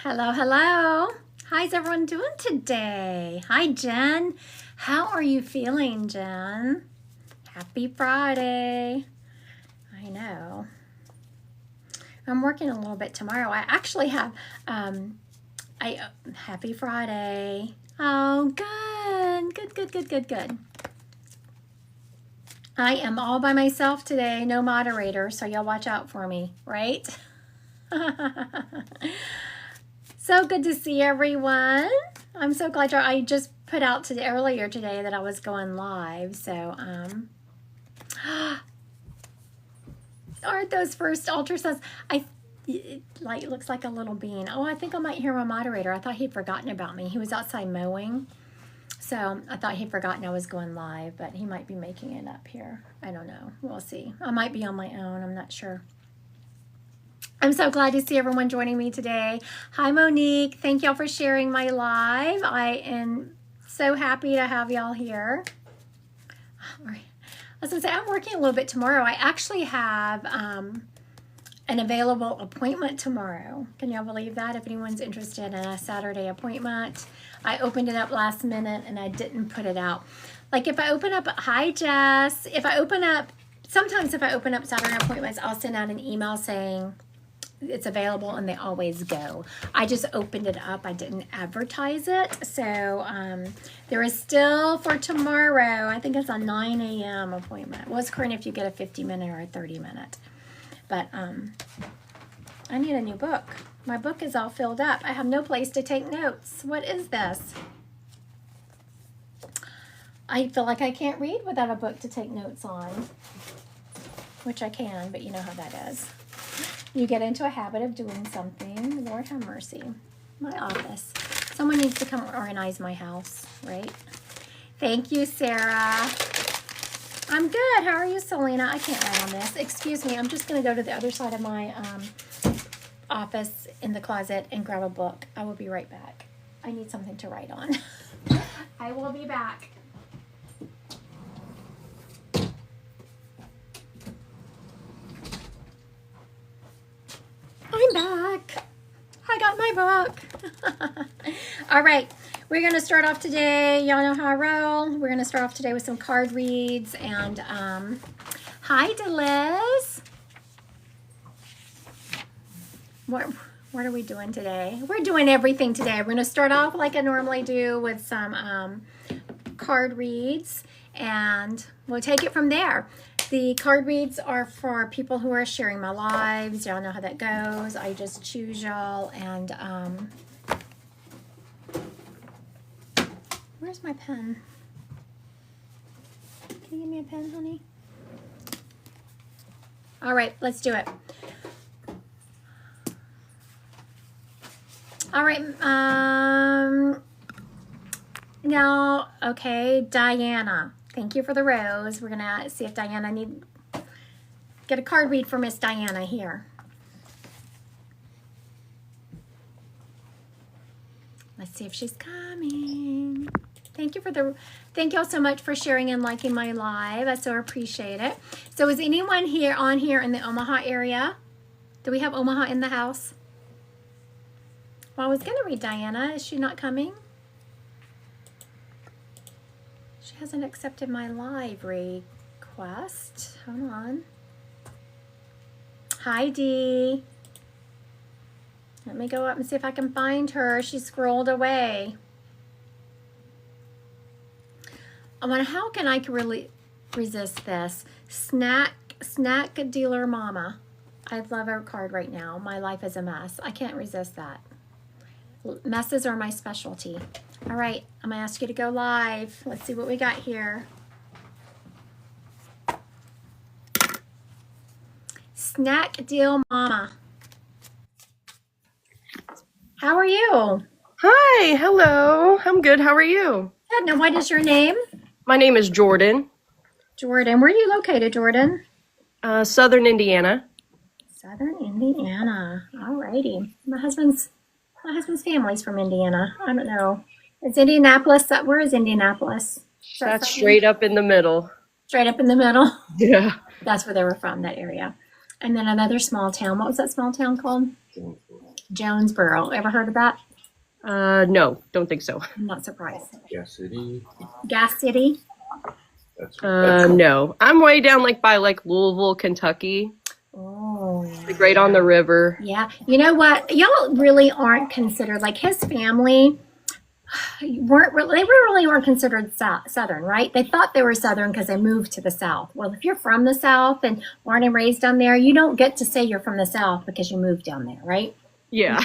Hello, hello. How's everyone doing today? Hi, Jen. How are you feeling, Jen? Happy Friday. I know. I'm working a little bit tomorrow. I actually have, happy Friday. Oh, good. Good, good, good, good, good. I am all by myself today, no moderator, so y'all watch out for me, right? So good to see everyone. I'm so glad I just put out earlier today that I was going live. So, aren't those first ultrasounds? It looks like a little bean. Oh, I think I might hear my moderator. I thought he'd forgotten about me. He was outside mowing. So I thought he'd forgotten I was going live, but he might be making it up here. I don't know. We'll see. I might be on my own. I'm not sure. I'm so glad to see everyone joining me today. Hi, Monique. Thank y'all for sharing my live. I am so happy to have y'all here. All right. I was going to say, I'm working a little bit tomorrow. I actually have an available appointment tomorrow. Can y'all believe that? If anyone's interested in a Saturday appointment. I opened it up last minute and I didn't put it out. Like if I open up, hi, Jess. Sometimes if I open up Saturday appointments, I'll send out an email saying, it's available, and they always go. I just opened it up. I didn't advertise it. So there is still for tomorrow, I think it's a 9 a.m. appointment. Well, it's current if you get a 50-minute or a 30-minute. But I need a new book. My book is all filled up. I have no place to take notes. What is this? I feel like I can't read without a book to take notes on, which I can, but you know how that is. You get into a habit of doing something. Lord have mercy. My office. Someone needs to come organize my house, right? Thank you, Sarah. I'm good. How are you, Selena? I can't write on this. Excuse me. I'm just going to go to the other side of my office in the closet and grab a book. I will be right back. I need something to write on. I will be back. I'm back. I got my book. All right. We're going to start off today. Y'all know how I roll. We're going to start off today with some card reads. And hi, Deliz. What are we doing today? We're doing everything today. We're going to start off like I normally do with some card reads. And we'll take it from there. The card reads are for people who are sharing my lives. Y'all know how that goes. I just choose y'all and where's my pen? Can you give me a pen, honey? All right, let's do it. All right. Now, okay, Diana. Thank you for the rose. We're gonna see if Diana get a card read for Miss Diana here. Let's see if she's coming. Thank y'all so much for sharing and liking my live. I so appreciate it. So is anyone on here in the Omaha area? Do we have Omaha in the house? Well, I was gonna read Diana. Is she not coming? She hasn't accepted my live request. Hold on. Hi, Dee. Let me go up and see if I can find her. She scrolled away. I wonder how can I really resist this? Snack Dealer Mama. I love her card right now. My life is a mess. I can't resist that. Messes are my specialty. All right, I'm gonna ask you to go live. Let's see what we got here. Snack Deal Mama. How are you? Hi, hello. I'm good. How are you? Good. Now, what is your name? My name is Jordan. Jordan. Where are you located, Jordan? Southern Indiana. Southern Indiana. All righty. My husband's family's from Indiana. I don't know. Is Indianapolis? Where is Indianapolis? That's straight up in the middle. Straight up in the middle? Yeah. That's where they were from, that area. And then another small town. What was that small town called? Jonesboro. Ever heard of that? No, don't think so. I'm not surprised. Gas City. Gas City? That's No. I'm way down like by like Louisville, Kentucky. Oh. Like right on the river. Yeah. You know what? Y'all really aren't considered, like his family weren't considered Southern, right? They thought they were Southern because they moved to the South. Well, if you're from the South and born and raised down there, you don't get to say you're from the South because you moved down there, right? Yeah.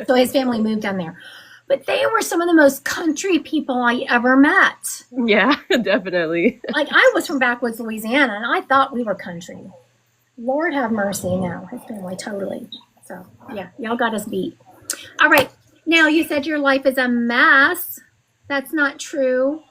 So his family moved down there. But they were some of the most country people I ever met. Yeah, definitely. Like I was from backwoods Louisiana and I thought we were country. Lord have mercy. No, his family totally. So yeah, y'all got us beat. All right. Now you said your life is a mess. That's not true.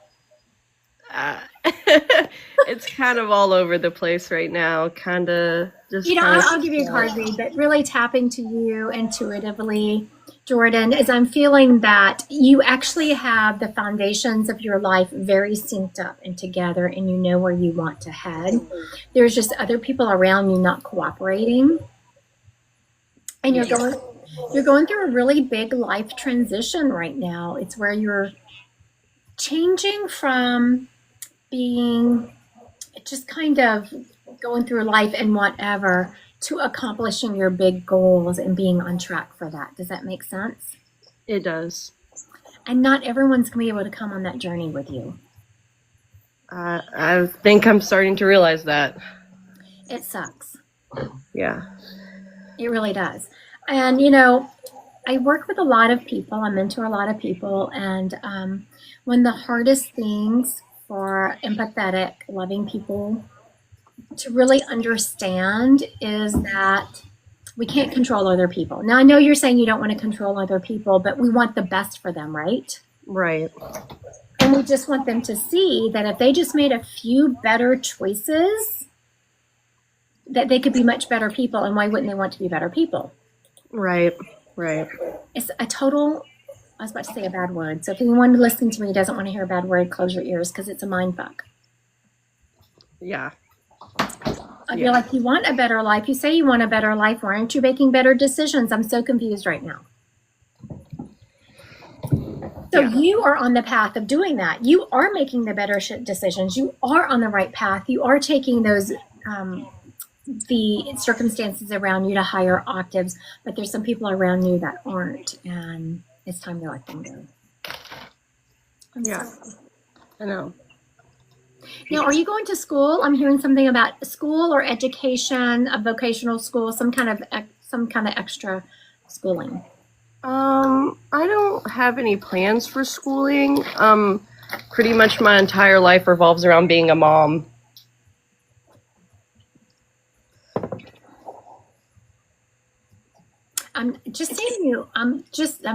It's kind of all over the place right now. Kind of just. You know, I'll give you a card read, but really tapping to you intuitively, Jordan, is I'm feeling that you actually have the foundations of your life very synced up and together, and you know where you want to head. There's just other people around you not cooperating, and you're going through a really big life transition right now. It's where you're changing from being just kind of going through life and whatever to accomplishing your big goals and being on track for that. Does that make sense? It does. And not everyone's going to be able to come on that journey with you. I think I'm starting to realize that. It sucks. Yeah. It really does. And, you know, I work with a lot of people. I mentor a lot of people. And one of the hardest things for empathetic, loving people to really understand is that we can't control other people. Now, I know you're saying you don't want to control other people, but we want the best for them, right? Right. And we just want them to see that if they just made a few better choices, that they could be much better people. And why wouldn't they want to be better people? Right. Right. It's a total, I was about to say a bad word. So if anyone listening to me doesn't want to hear a bad word, close your ears because it's a mind fuck. Yeah. I feel like you want a better life. You say you want a better life. Why aren't you making better decisions? I'm so confused right now. So you are on the path of doing that. You are making the better decisions. You are on the right path. You are taking those, the circumstances around you to higher octaves, but there's some people around you that aren't, and it's time to let them go. Yeah. I know. Now, are you going to school? I'm hearing something about school or education, a vocational school, some kind of extra schooling. I don't have any plans for schooling. Pretty much my entire life revolves around being a mom. I'm just saying you, I'm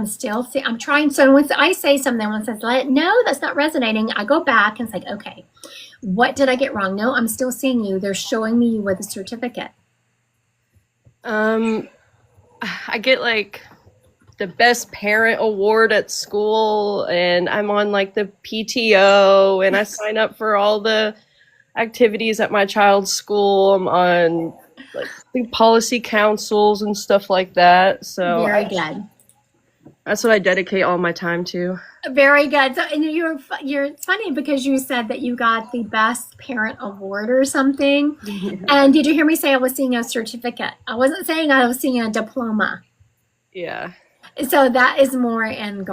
still saying, I'm trying. So once I say something, someone says, no, that's not resonating. I go back and it's like, okay, what did I get wrong? No, I'm still seeing you. They're showing me you with a certificate. I get like the best parent award at school, and I'm on like the PTO, and I sign up for all the activities at my child's school. I'm on like the policy councils and stuff like that. So Very good. That's what I dedicate all my time to. Very good. So, and it's funny because you said that you got the best parent award or something. And did you hear me say I was seeing a certificate? I wasn't saying I was seeing a diploma. Yeah. So that is more in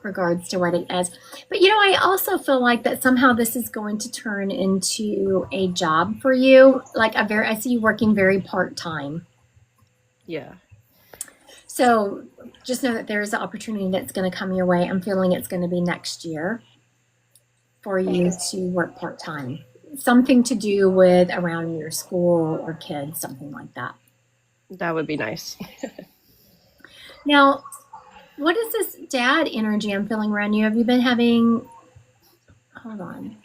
regards to what it is. But, you know, I also feel like that somehow this is going to turn into a job for you. Like I see you working very part-time. Yeah. So just know that there is an opportunity that's going to come your way. I'm feeling it's going to be next year for you to work part-time. Something to do with around your school or kids, something like that. That would be nice. Now, what is this dad energy I'm feeling around you? Have you been having, hold on.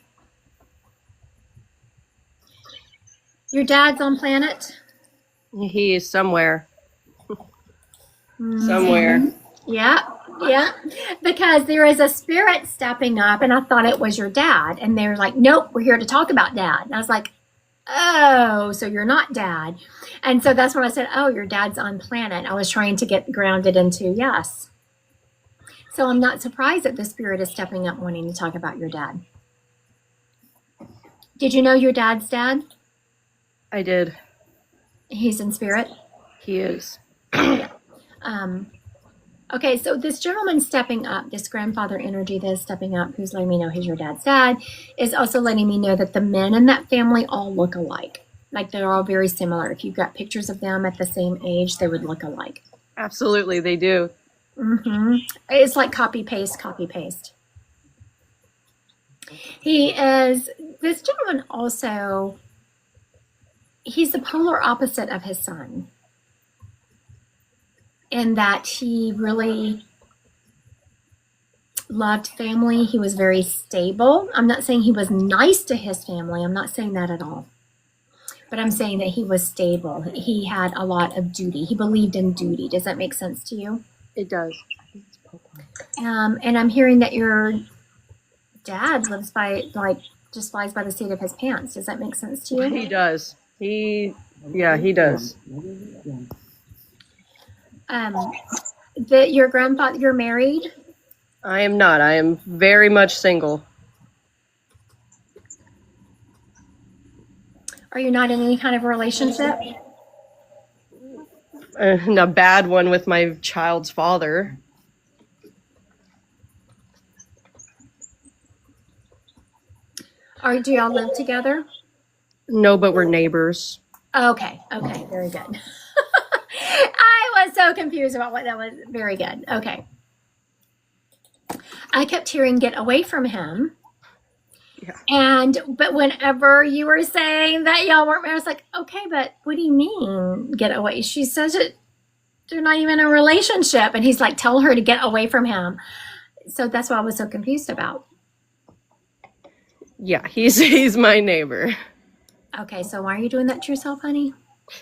Your dad's on planet? He is somewhere. Somewhere. Yeah. Because there is a spirit stepping up, and I thought it was your dad. And they're like, nope, we're here to talk about dad. And I was like, Oh, so you're not dad. And so that's when I said, oh, your dad's on planet. I was trying to get grounded into yes. So I'm not surprised that the spirit is stepping up wanting to talk about your dad. Did you know your dad's dad? I did. He's in spirit. He is. Okay, so this gentleman stepping up, this grandfather energy that is stepping up, who's letting me know he's your dad's dad, is also letting me know that the men in that family all look alike. Like they're all very similar. If you've got pictures of them at the same age, they would look alike. Absolutely, they do. It's like copy paste, copy paste. This gentleman also, he's the polar opposite of his son. In that he really loved family. He was very stable. I'm not saying he was nice to his family. I'm not saying that at all. But I'm saying that he was stable. He had a lot of duty. He believed in duty. Does that make sense to you? It does. And I'm hearing that your dad lives by, just flies by the seat of his pants. Does that make sense to you? He does. He does. That your grandfather, you're married? I am not. I am very much single. Are you not in any kind of relationship? A bad one with my child's father. Do y'all live together? No, but we're neighbors. Okay, very good. I was so confused about what that was. Very good. Okay. I kept hearing get away from him. Yeah. But whenever you were saying that y'all weren't married, I was like, okay, but what do you mean get away? She says it, they're not even in a relationship. And he's like, tell her to get away from him. So that's what I was so confused about. Yeah, he's my neighbor. Okay, so why are you doing that to yourself, honey?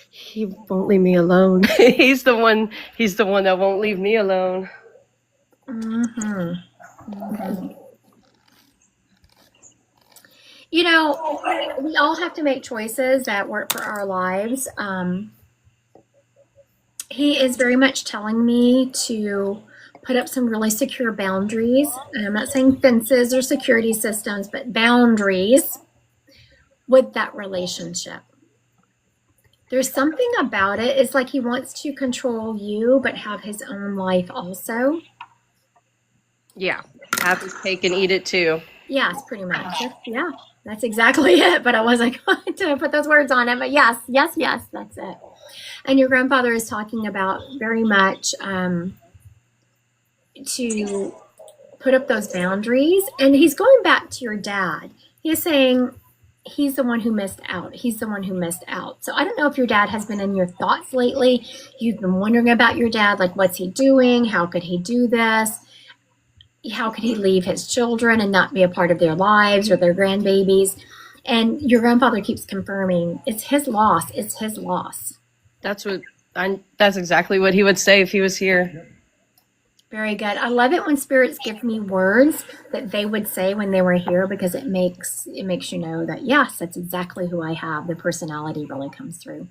He won't leave me alone. He's the one that won't leave me alone. You know, we all have to make choices that work for our lives. He is very much telling me to put up some really secure boundaries. And I'm not saying fences or security systems, but boundaries with that relationship. There's something about it. It's like he wants to control you, but have his own life also. Yeah, have his cake and eat it too. Yes, pretty much. Yeah, that's exactly it. But I wasn't going to put those words on it. But yes, that's it. And your grandfather is talking about very much to put up those boundaries. And he's going back to your dad. He's saying he's the one who missed out. He's the one who missed out. So I don't know if your dad has been in your thoughts lately. You've been wondering about your dad, like what's he doing? How could he do this? How could he leave his children and not be a part of their lives or their grandbabies? And your grandfather keeps confirming it's his loss. It's his loss. That's exactly what he would say if he was here. Very good. I love it when spirits give me words that they would say when they were here, because it makes you know that, yes, that's exactly who I have. The personality really comes through.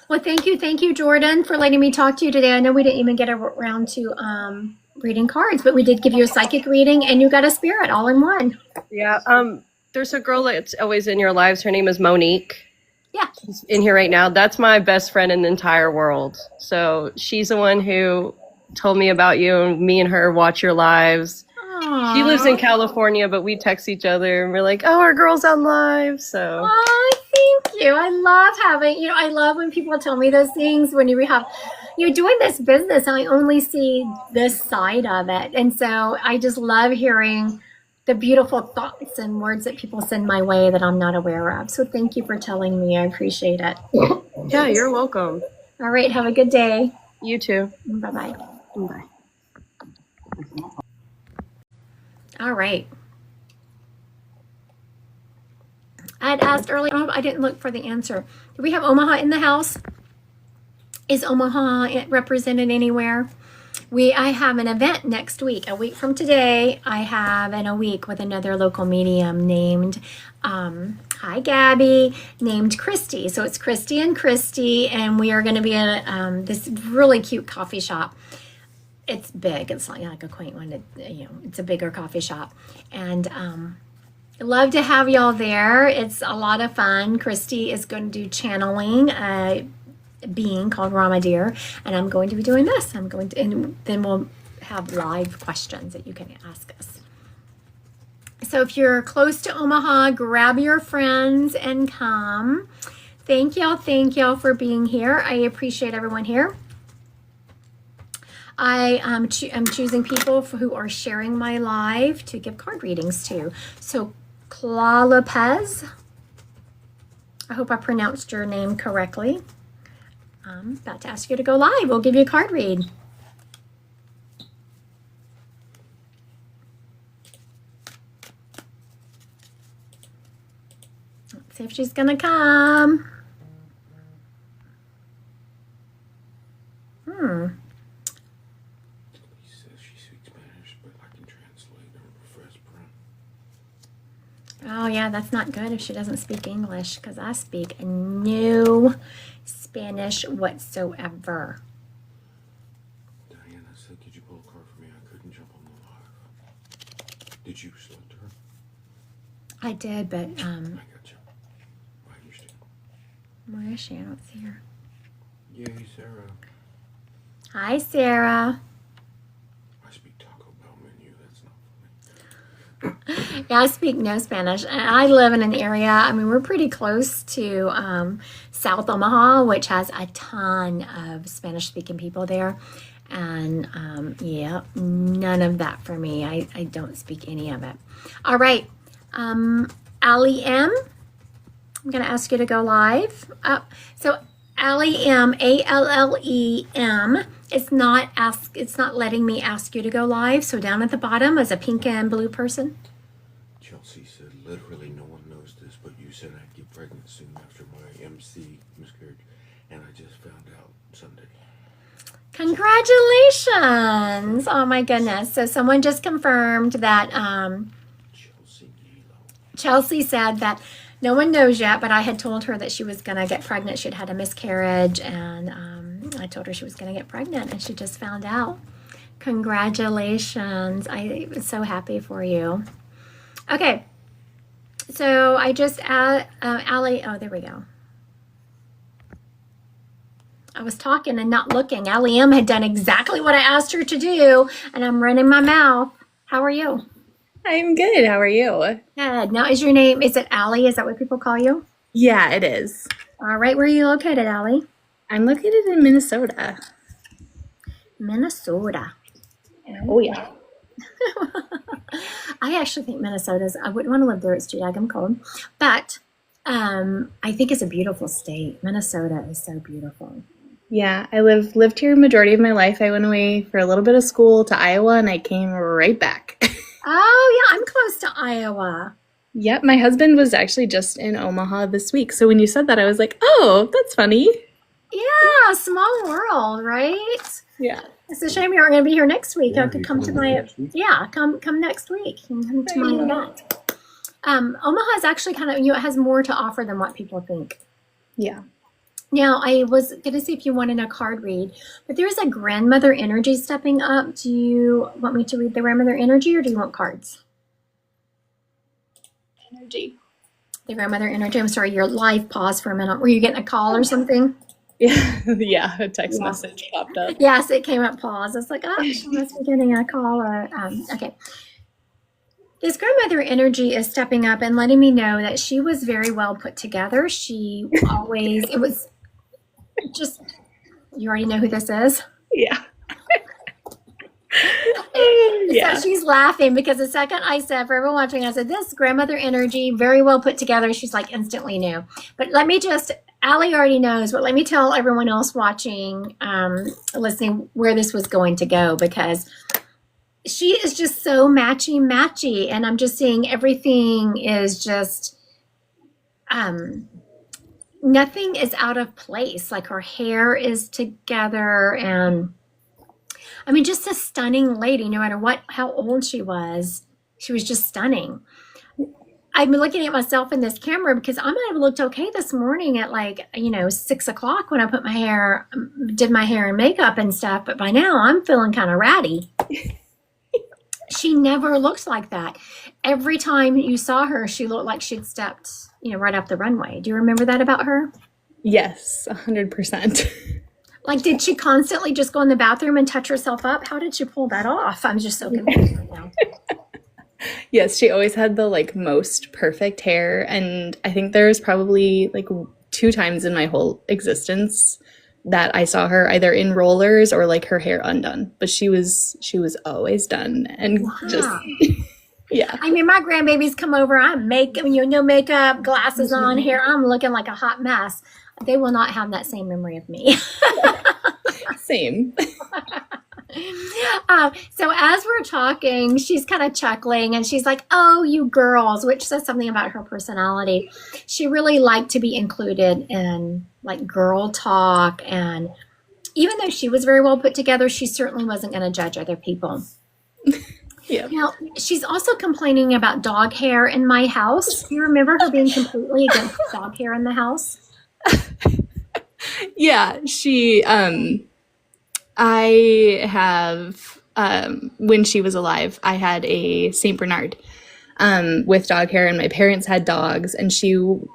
Well, thank you, Jordan, for letting me talk to you today. I know we didn't even get around to reading cards, but we did give you a psychic reading, and you got a spirit all in one. Yeah. There's a girl that's always in your lives. Her name is Monique. Yeah. She's in here right now. That's my best friend in the entire world. So she's the one who told me about you, and me and her watch your lives. Aww. She lives in California, but we text each other and we're like, oh, our girl's on live. So. Oh, thank you. I love when people tell me those things. When you're doing this business, I only see this side of it. And so I just love hearing the beautiful thoughts and words that people send my way that I'm not aware of. So thank you for telling me. I appreciate it. Yeah, you're welcome. All right. Have a good day. You too. Bye-bye. Bye. All right. I had asked earlier, I didn't look for the answer. Do we have Omaha in the house? Is Omaha represented anywhere? I have an event next week. A week from today, I have in a week with another local medium named Hi, Gabby. Named Christy. So it's Christy and Christy, and we are going to be at this really cute coffee shop. It's big. It's not like a quaint one. It's a bigger coffee shop, and I'd love to have y'all there. It's a lot of fun. Christy is going to do channeling a being called Ramadir, and I'm going to be doing this. And then we'll have live questions that you can ask us. So if you're close to Omaha, grab your friends and come. Thank y'all for being here. I appreciate everyone here. I am choosing people who are sharing my live to give card readings to. So Cla Lopez, I hope I pronounced your name correctly. I'm about to ask you to go live. We'll give you a card read. Let's see if she's gonna come. He says she speaks Spanish, but I can translate her first print. Oh yeah, that's not good if she doesn't speak English, because I speak no Spanish whatsoever. Diana said, could you pull a card for me? I couldn't jump on the live. Did you select her? I did, but I got you. I understand. where is she? I don't see her. Yay, Sarah. Hi, Sarah. I speak Taco Bell menu. That's not funny. Yeah, I speak no Spanish. I live in an area, I mean, we're pretty close to South Omaha, which has a ton of Spanish-speaking people there. And yeah, none of that for me. I don't speak any of it. All right. Allie M, I'm going to ask you to go live. So Allie M, ALLEM, it's not letting me ask you to go live. So down at the bottom is a pink and blue person. Chelsea said, literally no one knows this, but you said I'd get pregnant soon after my MC miscarriage, and I just found out Sunday. Congratulations. Oh my goodness. So someone just confirmed that Chelsea said that no one knows yet, but I had told her that she was going to get pregnant. She'd had a miscarriage, and I told her she was going to get pregnant, and she just found out. Congratulations. I was so happy for you. Okay. So I just Allie, oh, there we go. I was talking and not looking. Allie M had done exactly what I asked her to do, and I'm running my mouth. How are you? I'm good. How are you? Good. Now, is your name, is it Allie? Is that what people call you? Yeah, it is. All right. Where are you located, Allie? I'm located in Minnesota. Minnesota. Oh, yeah. I actually think Minnesota's, I wouldn't want to live there. It's too daggum cold. But I think it's a beautiful state. Minnesota is so beautiful. Yeah, I lived here majority of my life. I went away for a little bit of school to Iowa, and I came right back. Oh, yeah. I'm close to Iowa. Yep, my husband was actually just in Omaha this week. So when you said that, I was like, oh, that's funny. Yeah, small world, right? Yeah. It's a shame you aren't going to be here next week. Yeah, I could you come to coming my, next week? yeah, come next week. You can come to my event. Omaha is actually kind of, it has more to offer than what people think. Yeah. Now, I was going to see if you wanted a card read, but there's a grandmother energy stepping up. Do you want me to read the grandmother energy, or do you want cards? Energy. The grandmother energy. I'm sorry, your live paused for a minute. Were you getting a call or something? Yeah, yeah, a text message popped up. Yes, it came up pause. I was like, oh, she must be getting a call. Or okay. This grandmother energy is stepping up and letting me know that she was very well put together. She always, it was just, you already know who this is? Yeah. So she's laughing because the second I said, for everyone watching, I said, this grandmother energy, very well put together. She's like instantly knew. But let me just, Allie already knows, but let me tell everyone else watching, listening, where this was going to go, because she is just so matchy. And I'm just seeing everything is just, nothing is out of place. Like her hair is together, and I mean, just a stunning lady, no matter how old she was just stunning. I'm looking at myself in this camera because I might have looked okay this morning at like, 6 o'clock when I put my hair, did my hair and makeup and stuff. But by now I'm feeling kind of ratty. She never looked like that. Every time you saw her, she looked like she'd stepped, right up the runway. Do you remember that about her? Yes, 100%. Like, did she constantly just go in the bathroom and touch herself up? How did she pull that off? I'm just so confused right now. Yes, she always had the like most perfect hair, and I think there was probably like 2 times in my whole existence that I saw her either in rollers or like her hair undone. But she was always done, and just Wow. yeah. I mean, my grandbabies come over. I'm no makeup, glasses on, hair. I'm looking like a hot mess. They will not have that same memory of me. Same. So as we're talking, she's kind of chuckling and she's like, "Oh, you girls," which says something about her personality. She really liked to be included in like girl talk. And even though she was very well put together, she certainly wasn't going to judge other people. Yeah. Now, she's also complaining about dog hair in my house. Do you remember her being completely against dog hair in the house? Yeah, she I have when she was alive, I had a Saint Bernard with dog hair, and my parents had dogs, and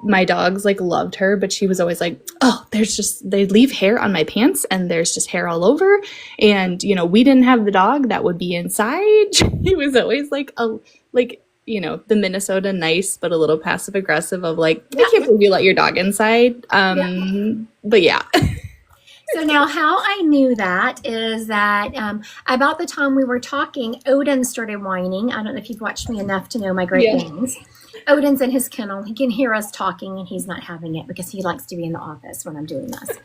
my dogs like loved her, but she was always like, "Oh, they leave hair on my pants and there's just hair all over." And we didn't have the dog that would be inside. She was always like the Minnesota nice but a little passive aggressive of like, "I can't believe you let your dog inside." But yeah. So now how I knew that is that about the time we were talking, Odin started whining. I don't know if you've watched me enough to know my Great Danes. Odin's in his kennel. He can hear us talking and he's not having it because he likes to be in the office when I'm doing this.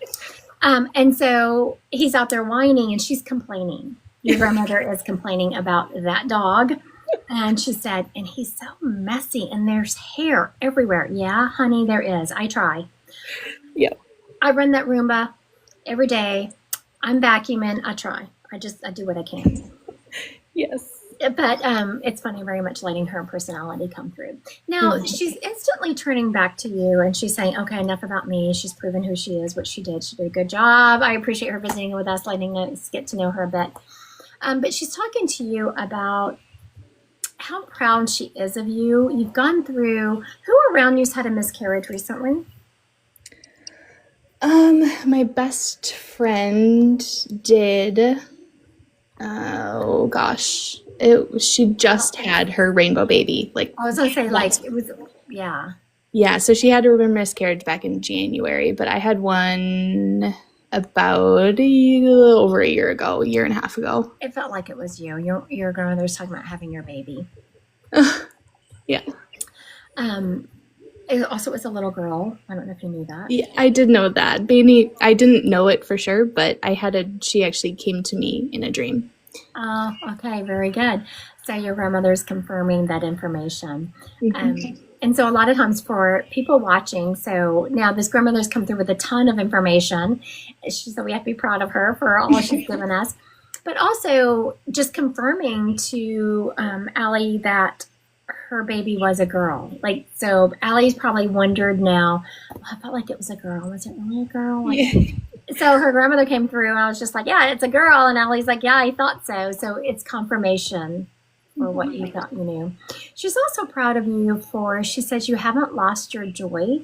And so he's out there whining and she's complaining. Your grandmother is complaining about that dog. And she said, "And he's so messy and there's hair everywhere." Yeah, honey, there is. I try. Yeah. I run that Roomba every day. I'm vacuuming. I try. I do what I can. Yes. But it's funny, very much letting her personality come through. Now, she's instantly turning back to you and she's saying, "Okay, enough about me. She's proven who she is, what she did. She did a good job. I appreciate her visiting with us, letting us get to know her a bit." But she's talking to you about how proud she is of you. You've gone through, who around you's had a miscarriage recently? My best friend did. Oh gosh, she just had her rainbow baby. Like, I was gonna say, like, it was, yeah. yeah. So she had her miscarriage back in January, but I had one about over a year ago, a year and a half ago. It felt like it was you. Your grandmother was talking about having your baby. Yeah. It also was a little girl. I don't know if you knew that. Yeah, I did know that. Baby, I didn't know it for sure, but she actually came to me in a dream. Oh, okay, very good. So your grandmother's confirming that information. And so a lot of times for people watching, so now this grandmother's come through with a ton of information. She said we have to be proud of her for all she's given us. But also just confirming to Allie that her baby was a girl. Like, so Allie's probably wondered now, I felt like it was a girl. Was it really a girl? Like, so her grandmother came through and I was just like, "Yeah, it's a girl." And Allie's like, "Yeah, I thought so." So it's confirmation for what you thought you knew. She's also proud of you she says you haven't lost your joy.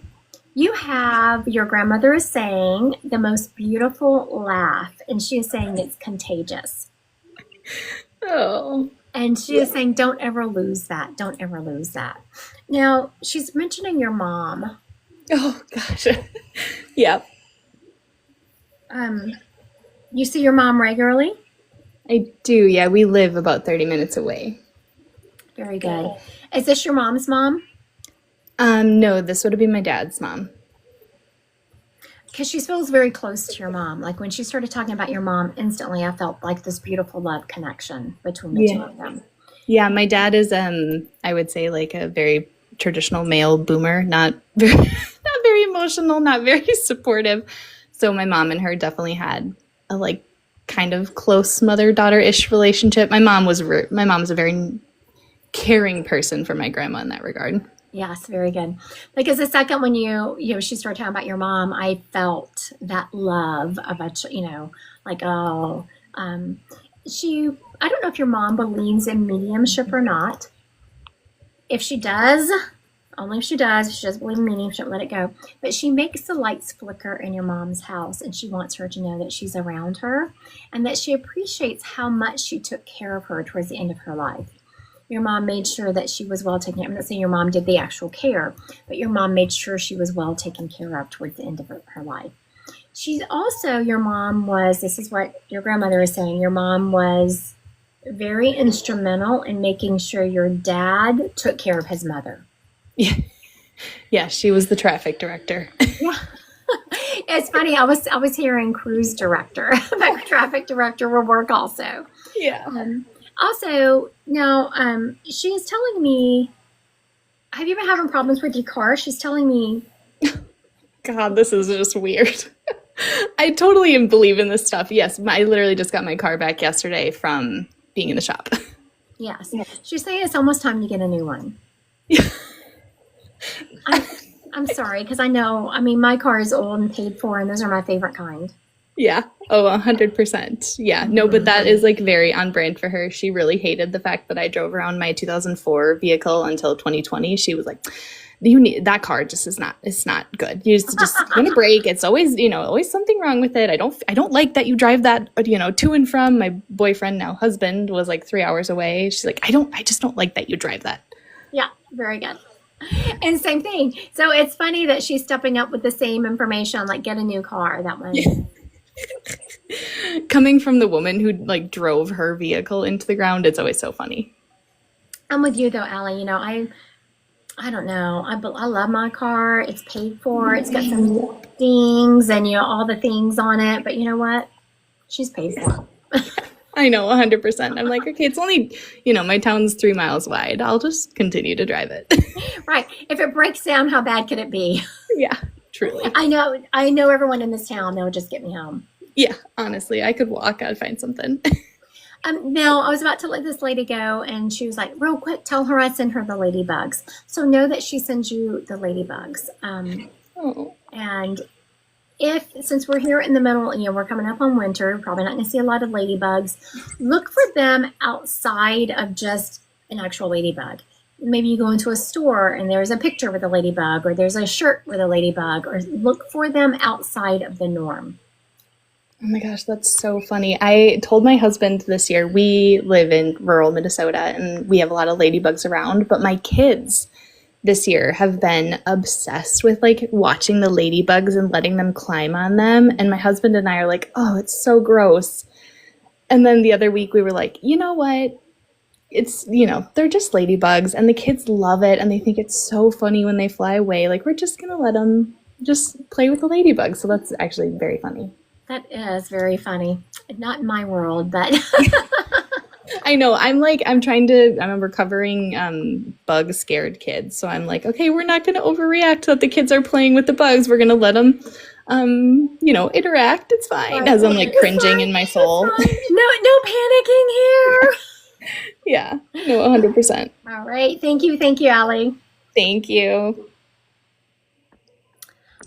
You have, your grandmother is saying, the most beautiful laugh. And she is saying it's contagious. Oh. And she is saying, don't ever lose that. Don't ever lose that. Now, she's mentioning your mom. Oh, gosh. Yeah. You see your mom regularly? I do, yeah. We live about 30 minutes away. Very good. Is this your mom's mom? No, this would have been my dad's mom. Because she feels very close to your mom. Like when she started talking about your mom, instantly I felt like this beautiful love connection between the two of them. Yeah, my dad is, I would say, like a very traditional male boomer, not very emotional, not very supportive. So my mom and her definitely had a like kind of close mother-daughter-ish relationship. My mom was a very caring person for my grandma in that regard. Yes, very good. Because the second when she started talking about your mom, I felt that love of like, oh, um, I don't know if your mom believes in mediumship or not. If she does, only if she does, if she doesn't believe in mediumship, let it go. But she makes the lights flicker in your mom's house, and she wants her to know that she's around her and that she appreciates how much she took care of her towards the end of her life. Your mom made sure that she was well taken care of. I'm not saying your mom did the actual care, but your mom made sure she was well taken care of towards the end of her life. Your mom was, this is what your grandmother was saying, your mom was very instrumental in making sure your dad took care of his mother. Yeah. Yeah, she was the traffic director. Yeah. It's funny, I was hearing cruise director, but traffic director will work also. Yeah. Also, now, she is telling me, have you been having problems with your car? She's telling me. God, this is just weird. I totally believe in this stuff. Yes, I literally just got my car back yesterday from being in the shop. Yes. She's saying it's almost time to get a new one. I'm sorry, because my car is old and paid for, and those are my favorite kind. Yeah. Oh, 100%. Yeah. No, but that is like very on brand for her. She really hated the fact that I drove around my 2004 vehicle until 2020. She was like, you need that car it's not good. You just want to brake. It's always, always something wrong with it. I don't like that you drive that, to and from. My boyfriend, now husband, was like 3 hours away. She's like, I just don't like that you drive that. Yeah. Very good. And same thing. So it's funny that she's stepping up with the same information, like get a new car. That one. Yeah. Coming from the woman who like drove her vehicle into the ground, it's always so funny. I'm with you though, Allie. I don't know. I love my car. It's paid for. It's got some things and all the things on it. But you know what? She's paid for. I know, 100%. I'm like, okay, it's only, my town's 3 miles wide. I'll just continue to drive it. Right. If it breaks down, how bad could it be? Yeah, truly. I know everyone in this town. They'll just get me home. Yeah, honestly, I could walk. I'd find something. Now, I was about to let this lady go, and she was like, real quick, tell her I send her the ladybugs. So know that she sends you the ladybugs. And since we're here in the middle, we're coming up on winter, probably not going to see a lot of ladybugs. Look for them outside of just an actual ladybug. Maybe you go into a store and there's a picture with a ladybug, or there's a shirt with a ladybug, or look for them outside of the norm. Oh my gosh, that's so funny. I told my husband this year, we live in rural Minnesota and we have a lot of ladybugs around, but my kids this year have been obsessed with like watching the ladybugs and letting them climb on them. And my husband and I are like, oh, it's so gross. And then the other week we were like, you know what? It's, they're just ladybugs and the kids love it. And they think it's so funny when they fly away. Like, we're just going to let them just play with the ladybugs. So that's actually very funny. That is very funny. Not in my world, but I know. I'm recovering bug scared kids. So I'm like, okay, we're not going to overreact that the kids are playing with the bugs. We're going to let them, interact. It's fine. As I'm like cringing in my soul. No panicking here. Yeah, no, 100%. All right. Thank you, Allie. Thank you.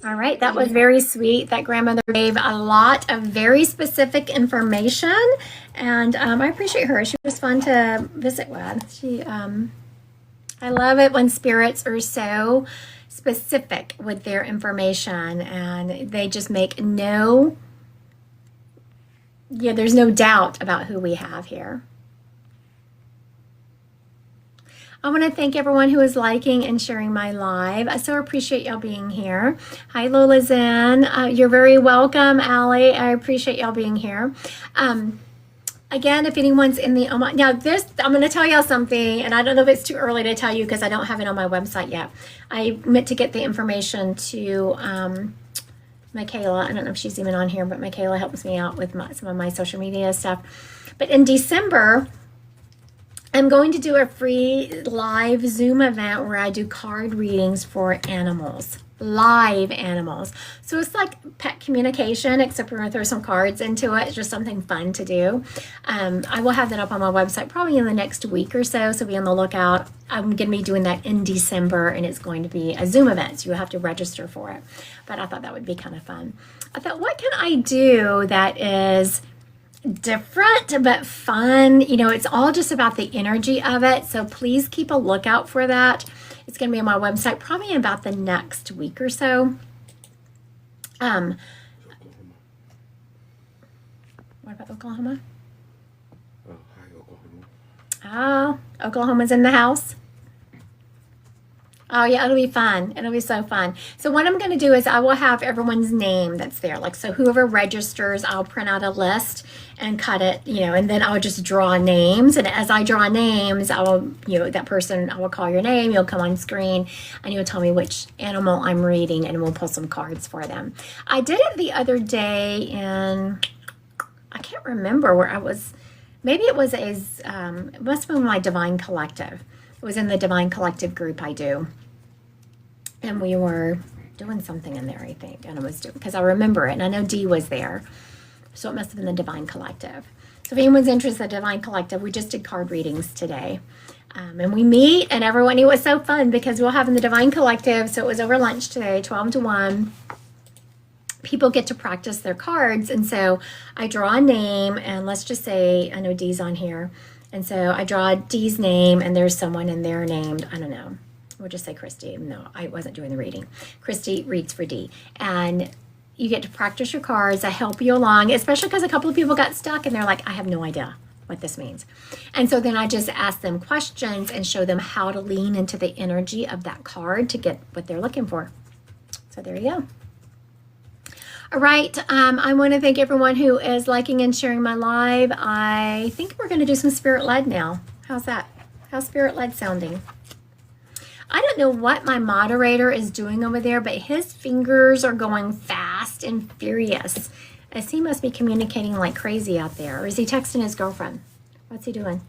All right, that was very sweet. That grandmother gave a lot of very specific information, and I appreciate her. She was fun to visit with. I love it when spirits are so specific with their information, and they just make there's no doubt about who we have here. I want to thank everyone who is liking and sharing my live. I so appreciate y'all being here. Hi, Lola Zen. You're very welcome, Allie. I appreciate y'all being here. Again, if anyone's in the I'm going to tell y'all something, and I don't know if it's too early to tell you because I don't have it on my website yet. I meant to get the information to Michaela. I don't know if she's even on here, but Michaela helps me out with some of my social media stuff. But in December, I'm going to do a free live Zoom event where I do card readings for animals, live animals. So it's like pet communication, except we're going to throw some cards into it. It's just something fun to do. I will have that up on my website probably in the next week or so, so be on the lookout. I'm going to be doing that in December, and it's going to be a Zoom event, so you have to register for it. But I thought that would be kind of fun. I thought, what can I do that is different but fun? You know, it's all just about the energy of it. So please keep a lookout for that. It's going to be on my website probably in about the next week or so. Oklahoma. What about Oklahoma? Oh, hi, Oklahoma. Oh, Oklahoma's in the house. Oh yeah, it'll be fun. It'll be so fun. So what I'm going to do is I will have everyone's name that's there. Like, so whoever registers, I'll print out a list and cut it, you know, and then I'll just draw names. And as I draw names, I will, you know, that person, I will call your name. You'll come on screen and you'll tell me which animal I'm reading, and we'll pull some cards for them. I did it the other day in, I can't remember where I was. Maybe it was it must have been my Divine Collective. It was in the Divine Collective group I do. And we were doing something in there, I think. And I was doing, because I remember it. And I know Dee was there. So it must have been the Divine Collective. So if anyone's interested in the Divine Collective, we just did card readings today. And we meet, and everyone, it was so fun because we'll have in the Divine Collective. So it was over lunch today, 12 to 1. People get to practice their cards. And so I draw a name, and let's just say, I know Dee's on here. And so I draw Dee's name, and there's someone in there named, I don't know, we'll just say Christy. No, I wasn't doing the reading. Christy reads for Dee. And you get to practice your cards. I help you along, especially because a couple of people got stuck and they're like, I have no idea what this means. And so then I just ask them questions and show them how to lean into the energy of that card to get what they're looking for. So there you go. All right, I want to thank everyone who is liking and sharing my live. I think we're going to do some spirit-led now. How's that? How's spirit-led sounding? I don't know what my moderator is doing over there, but his fingers are going fast and furious, as he must be communicating like crazy out there. Or is he texting his girlfriend? What's he doing?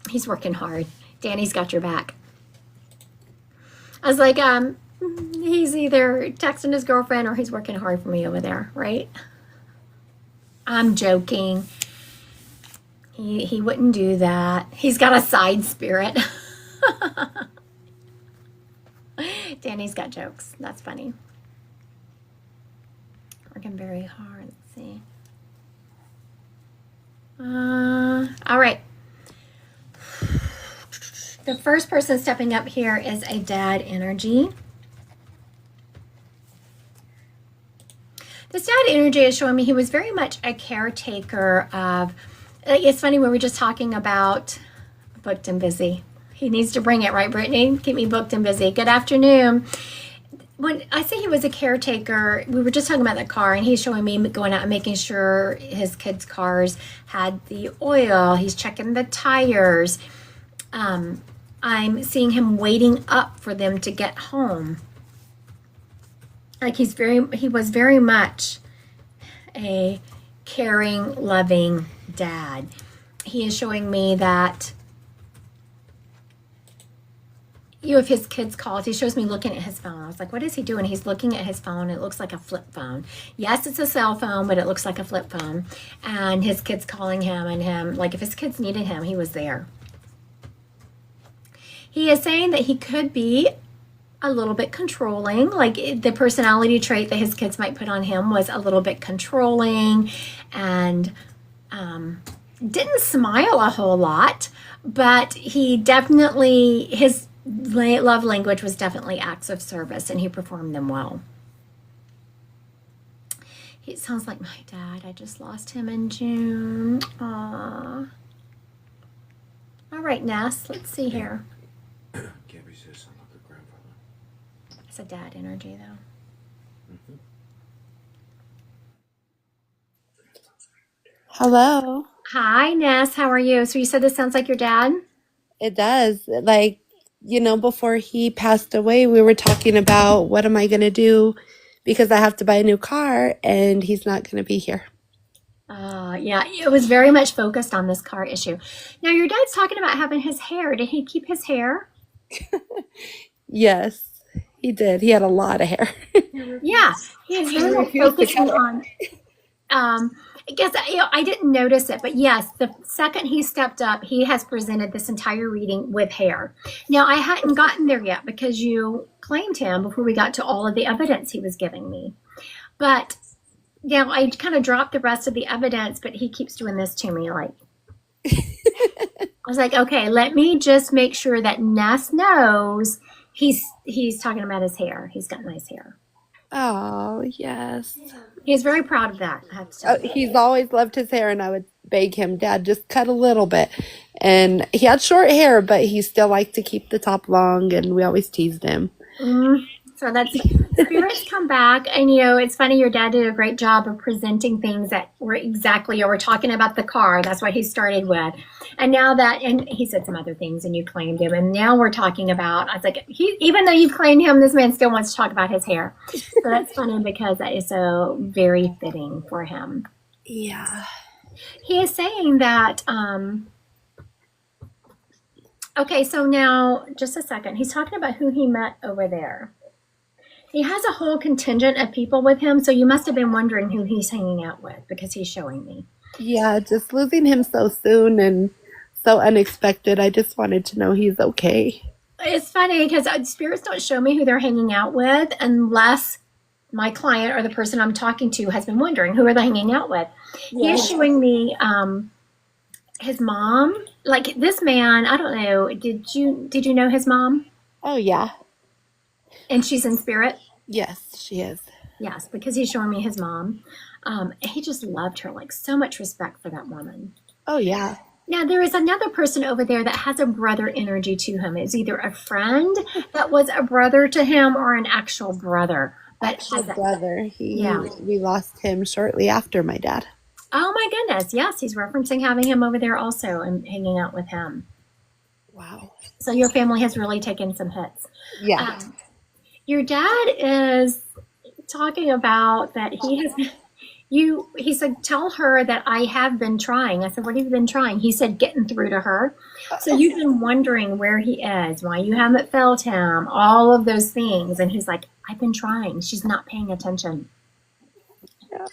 He's working hard. Danny's got your back. I was like, he's either texting his girlfriend or he's working hard for me over there, right? I'm joking. He wouldn't do that. He's got a side spirit. Danny's got jokes. That's funny. Working very hard. Let's see. All right. The first person stepping up here is a dad energy. This dad energy is showing me he was very much a caretaker of. It's funny, we were just talking about booked and busy. He needs to bring it, right, Brittany? Keep me booked and busy. Good afternoon. When I say he was a caretaker, we were just talking about the car, and he's showing me going out and making sure his kids' cars had the oil. He's checking the tires. I'm seeing him waiting up for them to get home. Like he was very much a caring, loving dad. He is showing me that, you know, if his kids called, he shows me looking at his phone. I was like, what is he doing? He's looking at his phone. It looks like a flip phone. Yes, it's a cell phone, but it looks like a flip phone. And his kids calling him, and him, like if his kids needed him, he was there. He is saying that he could be a little bit controlling, like the personality trait that his kids might put on him was a little bit controlling, and didn't smile a whole lot, but he definitely, his love language was definitely acts of service, and he performed them well. He sounds like my dad. I just lost him in June. Aww. All right, Ness, let's see here. Gabby says sound like a grandfather. It's a dad energy, though. Mm-hmm. Hello. Hi, Ness. How are you? So you said this sounds like your dad? It does. Like, before he passed away, we were talking about what am I going to do because I have to buy a new car and he's not going to be here. Yeah, it was very much focused on this car issue. Now, your dad's talking about having his hair. Did he keep his hair? Yes, he did. He had a lot of hair. Yeah, he is very much refused to focusing cut it. on. I guess I didn't notice it, but yes, the second he stepped up, he has presented this entire reading with hair. Now, I hadn't gotten there yet because you claimed him before we got to all of the evidence he was giving me. But I kind of dropped the rest of the evidence, but he keeps doing this to me. Like, I was like, okay, let me just make sure that Ness knows he's talking about his hair. He's got nice hair. Oh, yes. He's very proud of that, I have to tell you. He's always loved his hair, and I would beg him, Dad, just cut a little bit. And he had short hair, but he still liked to keep the top long, and we always teased him. So that's spirits come back, and it's funny. Your dad did a great job of presenting things that were exactly. We're talking about the car. That's what he started with, and now and he said some other things, and you claimed him, and now we're talking about. I was like, even though you've claimed him, this man still wants to talk about his hair. So that's funny because that is so very fitting for him. Yeah. He is saying that. Okay, so now just a second. He's talking about who he met over there. He has a whole contingent of people with him, so you must have been wondering who he's hanging out with because he's showing me. Yeah, just losing him so soon and so unexpected. I just wanted to know he's okay. It's funny because spirits don't show me who they're hanging out with unless my client or the person I'm talking to has been wondering who are they hanging out with. Yeah. He's showing me his mom. Like this man, I don't know. Did you know his mom? Oh, yeah. And she's in spirit? Yes, she is. Yes, because he's showing me his mom. He just loved her, like so much respect for that woman. Oh, yeah. Now, there is another person over there that has a brother energy to him. It's either a friend that was a brother to him or an actual brother. But Actual brother. We lost him shortly after my dad. oh my goodness, yes, he's referencing having him over there also and hanging out with him. Wow. So your family has really taken some hits. Yeah. Your dad is talking about that he has he said, tell her that I have been trying. I said, what have you been trying? He said, getting through to her. So you've been wondering where he is, why you haven't felt him, all of those things. And he's like, I've been trying. She's not paying attention. Yeah.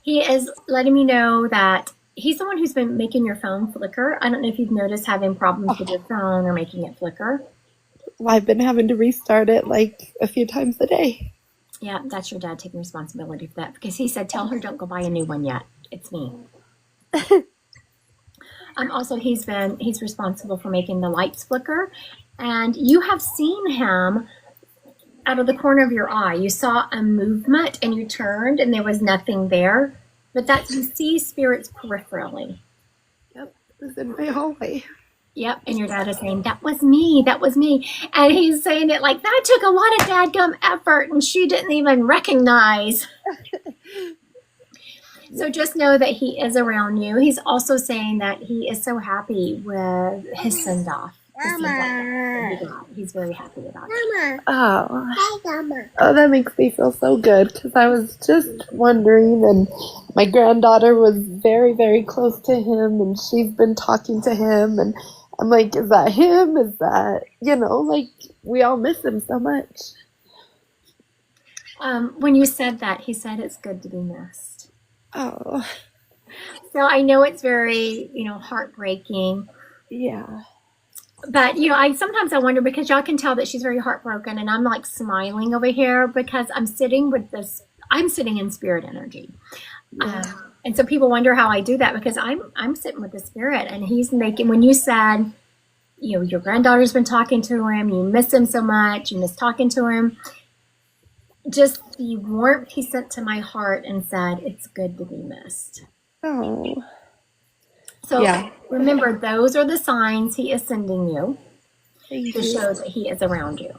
He is letting me know that he's the one who's been making your phone flicker. I don't know if you've noticed having problems with your phone or making it flicker. Well, I've been having to restart it like a few times a day. Yeah, that's your dad taking responsibility for that because he said, tell her don't go buy a new one yet. It's me. Also, he's responsible for making the lights flicker. And you have seen him out of the corner of your eye. You saw a movement and you turned and there was nothing there. But that's, you see spirits peripherally. Yep. It was in my hallway. Yep, and your dad is saying, that was me. And he's saying it like, that took a lot of dadgum effort and she didn't even recognize. So just know that he is around you. He's also saying that he is so happy with his send-off. He's very happy about it. Oh, that makes me feel so good because I was just wondering, and my granddaughter was very, very close to him, and she's been talking to him, and I'm like, is that him? Is that, like, we all miss him so much. When you said that, he said it's good to be missed. Oh, So I know it's very, heartbreaking. yeah. But, I wonder because y'all can tell that she's very heartbroken and I'm like smiling over here because I'm sitting in spirit energy. And so people wonder how I do that because I'm sitting with the spirit and he's making, when you said, your granddaughter's been talking to him, you miss him so much, you miss talking to him, just the warmth he sent to my heart and said, it's good to be missed. Oh, So yeah. remember, those are the signs he is sending you Thank to you. show that he is around you.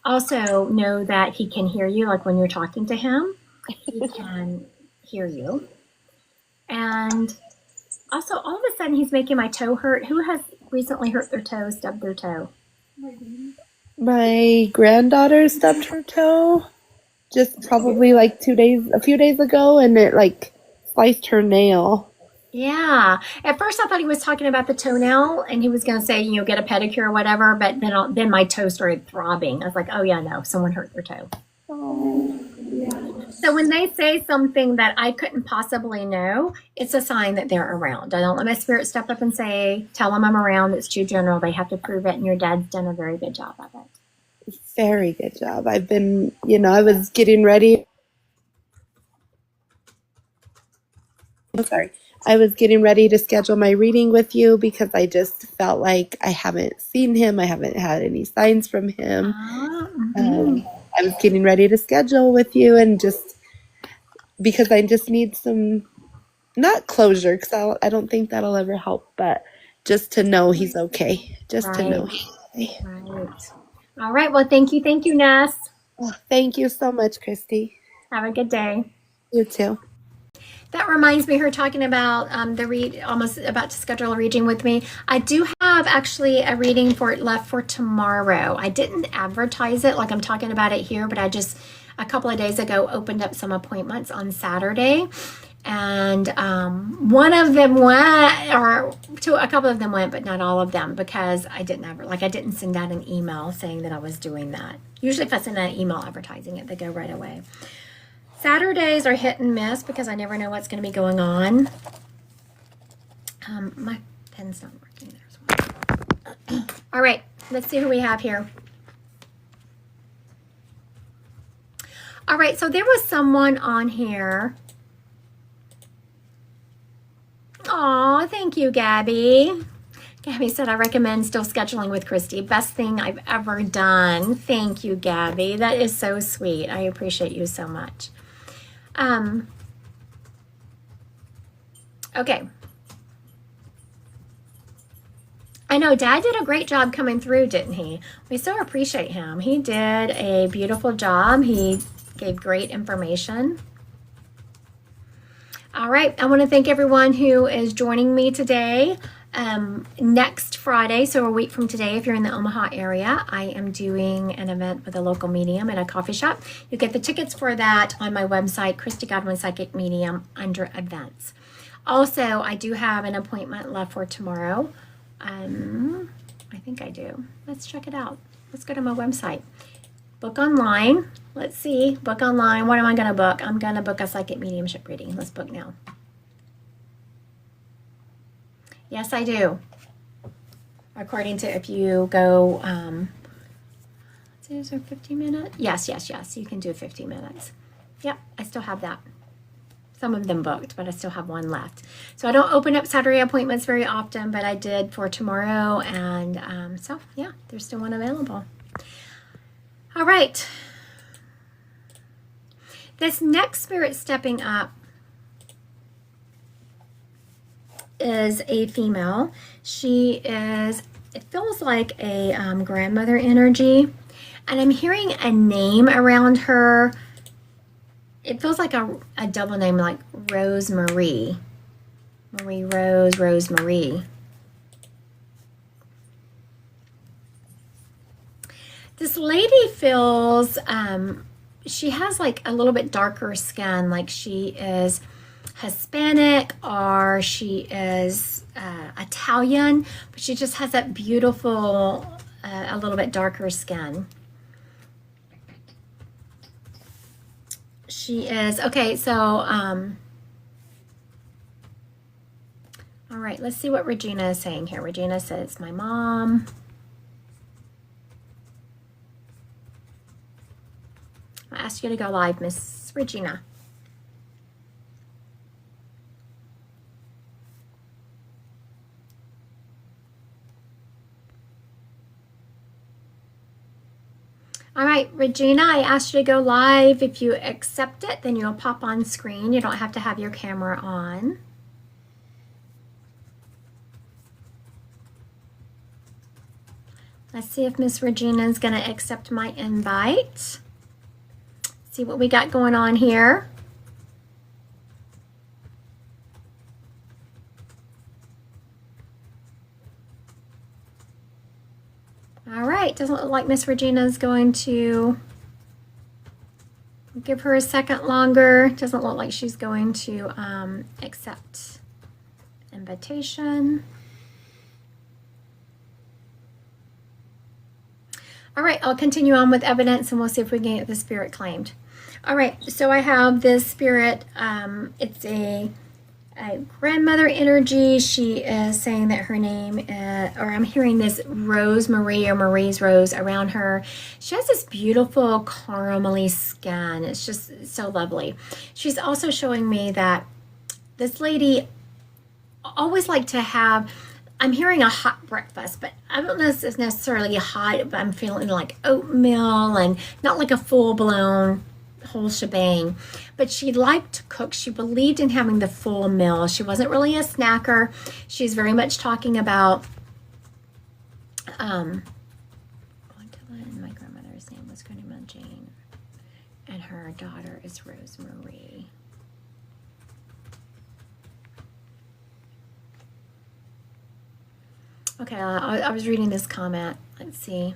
Also know that he can hear you, like when you're talking to him, he can hear you. And also, all of a sudden, he's making my toe hurt. Who has recently hurt their toe, stubbed their toe? My granddaughter stubbed her toe. just probably like a few days ago, and it like sliced her nail. Yeah. At first, I thought he was talking about the toenail, and he was going to say, get a pedicure or whatever. But then my toe started throbbing. I was like, oh yeah, no, someone hurt their toe. Oh, yeah. So when they say something that I couldn't possibly know, it's a sign that they're around. I don't let my spirit step up and tell them I'm around. It's too general. They have to prove it, and your dad's done a very good job of it. Very good job. I've been, I was getting ready. I'm sorry. I was getting ready to schedule my reading with you because I just felt like I haven't seen him. I haven't had any signs from him. I was getting ready to schedule with you, and just because I just need some, not closure, because I don't think that'll ever help, but just to know he's okay. Just to know he's okay. Right. All right. Well, thank you. Thank you, Ness. Oh, thank you so much, Christy. Have a good day. You too. That reminds me, her talking about almost about to schedule a reading with me. I do have actually a reading left for tomorrow. I didn't advertise it like I'm talking about it here, but I just a couple of days ago opened up some appointments on Saturday, and one of them went, or a couple of them went, but not all of them, because I didn't send out an email saying that I was doing that. Usually, if I send out an email advertising it, they go right away. Saturdays are hit and miss because I never know what's going to be going on. My pen's not working. There's one. All right, let's see who we have here. All right, so there was someone on here. Aw, thank you, Gabby. Gabby said, I recommend still scheduling with Christy. Best thing I've ever done. Thank you, Gabby. That is so sweet. I appreciate you so much. Okay. I know Dad did a great job coming through, didn't he? We so appreciate him. He did a beautiful job. He gave great information. All right. I want to thank everyone who is joining me today. Next Friday, so a week from today, if you're in the Omaha area, I am doing an event with a local medium at a coffee shop. You get the tickets for that on my website, Christy Godwin Psychic Medium, under events. Also, I do have an appointment left for tomorrow. I think I do. Let's check it out. Let's go to my website. Book online. Let's see. Book online. What am I going to book? I'm going to book a psychic mediumship reading. Let's book now. Yes, I do. According to if you go, is there 15 minutes? Yes. You can do 15 minutes. Yep, I still have that. Some of them booked, but I still have one left. So I don't open up Saturday appointments very often, but I did for tomorrow. And so, yeah, there's still one available. All right. This next spirit stepping up is a female. She is, it feels like a grandmother energy, and I'm hearing a name around her. It feels like a double name, like Rosemarie. Marie Rose, Rosemarie. This lady feels, she has like a little bit darker skin, like she is Hispanic or she is Italian, but she just has that beautiful, a little bit darker skin. She is, okay, so, all right, let's see what Regina is saying here. Regina says, my mom. I asked you to go live, Miss Regina. All right, Regina, I asked you to go live. If you accept it, then you'll pop on screen. You don't have to have your camera on. Let's see if Miss Regina is going to accept my invite. See what we got going on here. All right, doesn't look like Miss Regina is going to give her a second longer. Doesn't look like she's going to accept invitation. All right, I'll continue on with evidence and we'll see if we can get the spirit claimed. All right, so I have this spirit. It's a grandmother energy. She is saying that her name, or I'm hearing this Rose Marie or Marie's Rose around her. She has this beautiful caramely skin. It's just so lovely. She's also showing me that this lady always liked to have, I'm hearing a hot breakfast, but I don't know if it's necessarily hot, but I'm feeling like oatmeal and not like a full-blown whole shebang. But she liked to cook. She believed in having the full meal. She wasn't really a snacker. She's very much talking about my grandmother's name was Grandma Jane, and her daughter is Rose Marie. Okay, I was reading this comment. Let's see.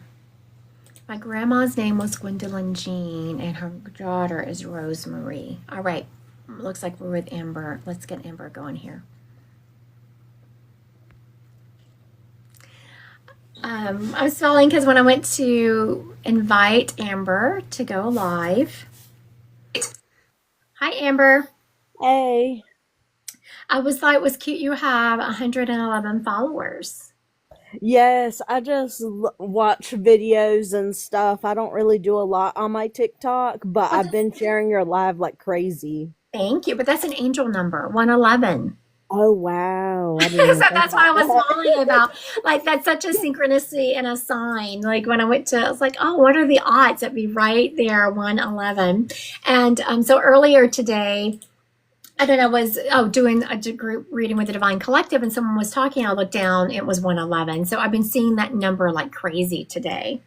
My grandma's name was Gwendolyn Jean, and her daughter is Rose Marie. All right, looks like we're with Amber. Let's get Amber going here. I was smiling because when I went to invite Amber to go live. Hi, Amber. Hey. I was thought it was cute you have 111 followers. Yes, I just watch videos and stuff. I don't really do a lot on my TikTok, but I've been sharing your live like crazy. Thank you, but that's an angel number, 111. Oh, wow. I So didn't even think that's why I about was that. smiling about, like, that's such a synchronicity and a sign. Like, when I went to, I was like, oh, what are the odds? That'd be right there, 111. And so earlier today, I don't know, was doing a group reading with the Divine Collective, and someone was talking. I looked down, it was 111. So I've been seeing that number like crazy today.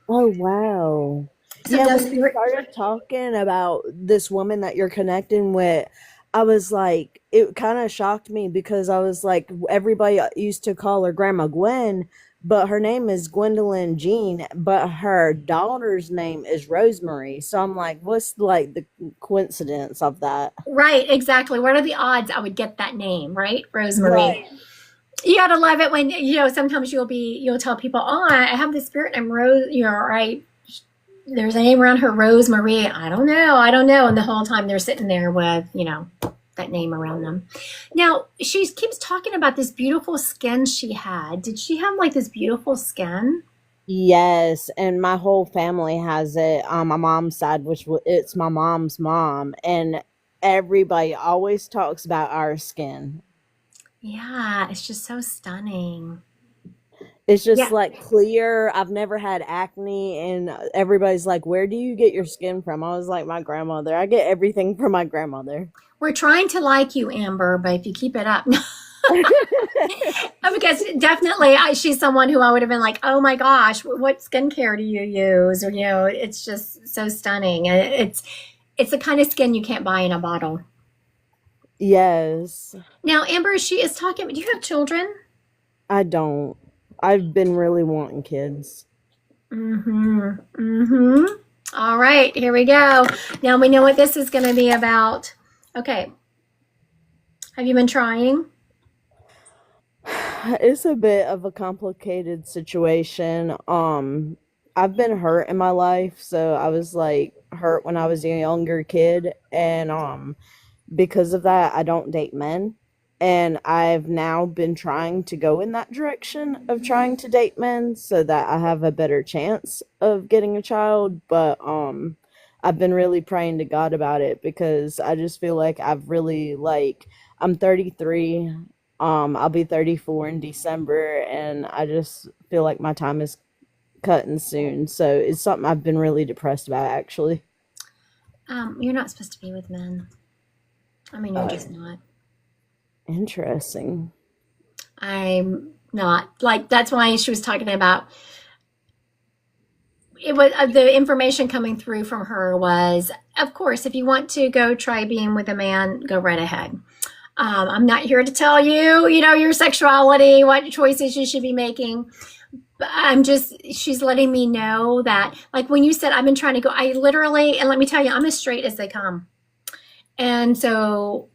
Oh, wow. So Yeah, does when you spirit, started talking about this woman that you're connecting with, I was like, it kind of shocked me because I was like, everybody used to call her Grandma Gwen, but her name is Gwendolyn Jean, but her daughter's name is Rosemary. So I'm like, what's like the coincidence of that? right, exactly. What are the odds I would get that name, right? Rosemary. Right. You gotta love it when, sometimes you'll tell people, oh, I have this spirit named Rose, right? There's a name around her, Rose Marie. I don't know. And the whole time they're sitting there with, that name around them. Now, she keeps talking about this beautiful skin she had. Did she have like this beautiful skin? Yes, and my whole family has it on my mom's side, it's my mom's mom, and everybody always talks about our skin. Yeah, it's just so stunning. It's just Yeah, like clear. I've never had acne, and everybody's like, "Where do you get your skin from?" I was like, "My grandmother. I get everything from my grandmother." we're trying to like you, Amber, but if you keep it up. Because definitely she's someone who I would have been like, oh my gosh, what skincare do you use? Or, it's just so stunning. And it's the kind of skin you can't buy in a bottle. Yes, Now, Amber, she is talking, do you have children? I don't. I've been really wanting kids. All right, here we go. Now we know what this is going to be about. Okay. Have you been trying? It's a bit of a complicated situation. I've been hurt in my life, so I was like hurt when I was a younger kid, and because of that, I don't date men. And I've now been trying to go in that direction of trying to date men so that I have a better chance of getting a child. But I've been really praying to God about it because I just feel like I've really I'm 33. I'll be 34 in December, and I just feel like my time is cutting soon. So it's something I've been really depressed about, actually. You're not supposed to be with men. I mean, you're just not. Interesting. I'm not. Like, that's why she was talking about it. Was the information coming through from her was, of course, if you want to go try being with a man, go right ahead. I'm not here to tell you, your sexuality, what choices you should be making. But she's letting me know that, like when you said, I've been trying to go, I literally, and let me tell you, I'm as straight as they come. And so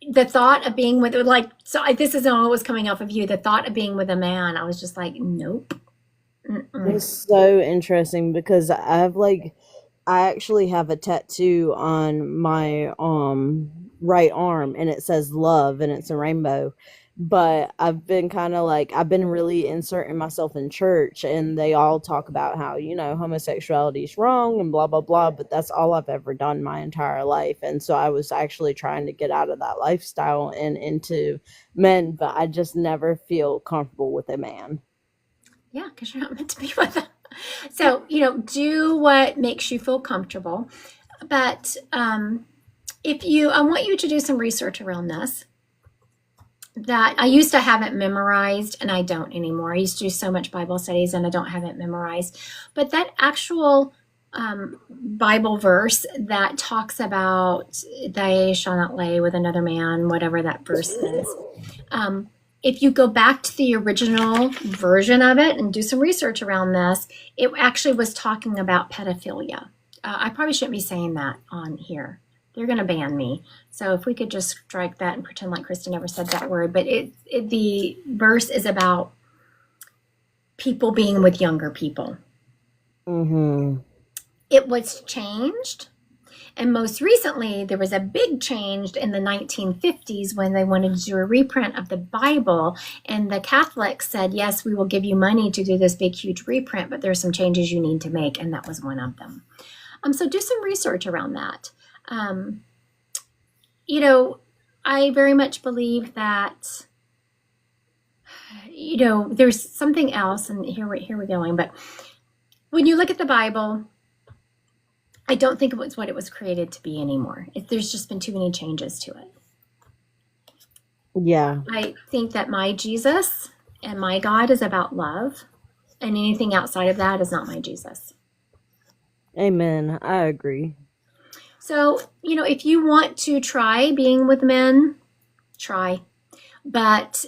the thought of being with, like, this isn't what was coming off of you. The thought of being with a man, I was just like, nope. Mm-mm. It's so interesting because I actually have a tattoo on my right arm and it says love and it's a rainbow. But I've been kind of like I've been really inserting myself in church and they all talk about how, homosexuality is wrong and blah blah blah, but that's all I've ever done my entire life. And so I was actually trying to get out of that lifestyle and into men, but I just never feel comfortable with a man. Yeah, because you're not meant to be with them. So, do what makes you feel comfortable. But I want you to do some research around this. That I used to have it memorized and I don't anymore. I used to do so much Bible studies and I don't have it memorized. But that actual Bible verse that talks about they shall not lay with another man, whatever that verse is. If you go back to the original version of it and do some research around this, it actually was talking about pedophilia. I probably shouldn't be saying that on here. They're going to ban me. So if we could just strike that and pretend like Krista never said that word. But the verse is about people being with younger people. Mm-hmm. It was changed. And most recently, there was a big change in the 1950s when they wanted to do a reprint of the Bible. And the Catholics said, yes, we will give you money to do this big, huge reprint, but there's some changes you need to make. And that was one of them. So do some research around that. I very much believe that, there's something else, and here we're going. But when you look at the Bible, I don't think it was what it was created to be anymore. There's just been too many changes to it. Yeah. I think that my Jesus and my God is about love, and anything outside of that is not my Jesus. Amen. I agree. So, if you want to try being with men, try. But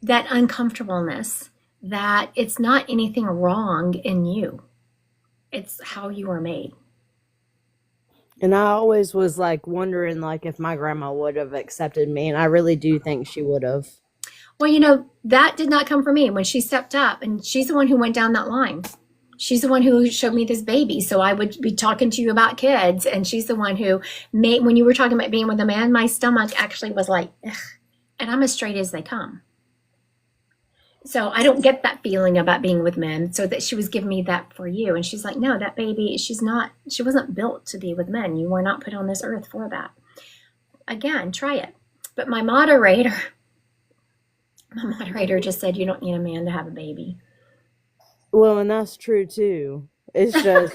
that uncomfortableness, that it's not anything wrong in you. It's how you were made. And I always was wondering if my grandma would have accepted me, and I really do think she would have. Well, that did not come from me when she stepped up, and she's the one who went down that line. She's the one who showed me this baby. So I would be talking to you about kids. And she's the one who made, when you were talking about being with a man, my stomach actually was like, ugh. And I'm as straight as they come. So I don't get that feeling about being with men. So that she was giving me that for you. And she's like, no, that baby, she wasn't built to be with men. You were not put on this earth for that. Again, try it. But my moderator just said, you don't need a man to have a baby. Well, and that's true too. It's just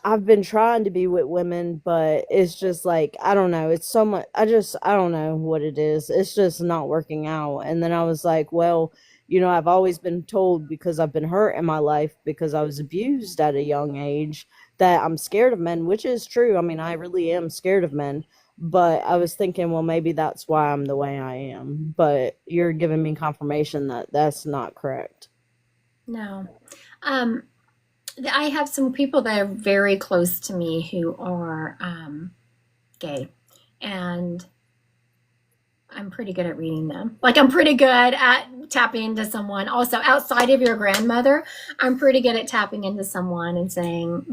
I've been trying to be with women, but it's just I don't know. It's so much. I don't know what it is. It's just not working out. And then I was like, well, I've always been told because I've been hurt in my life because I was abused at a young age that I'm scared of men, which is true. I mean, I really am scared of men. But I was thinking, well, maybe that's why I'm the way I am. But you're giving me confirmation that that's not correct. No. I have some people that are very close to me who are gay, and I'm pretty good at reading them. I'm pretty good at tapping into someone. Also, outside of your grandmother, I'm pretty good at tapping into someone and saying,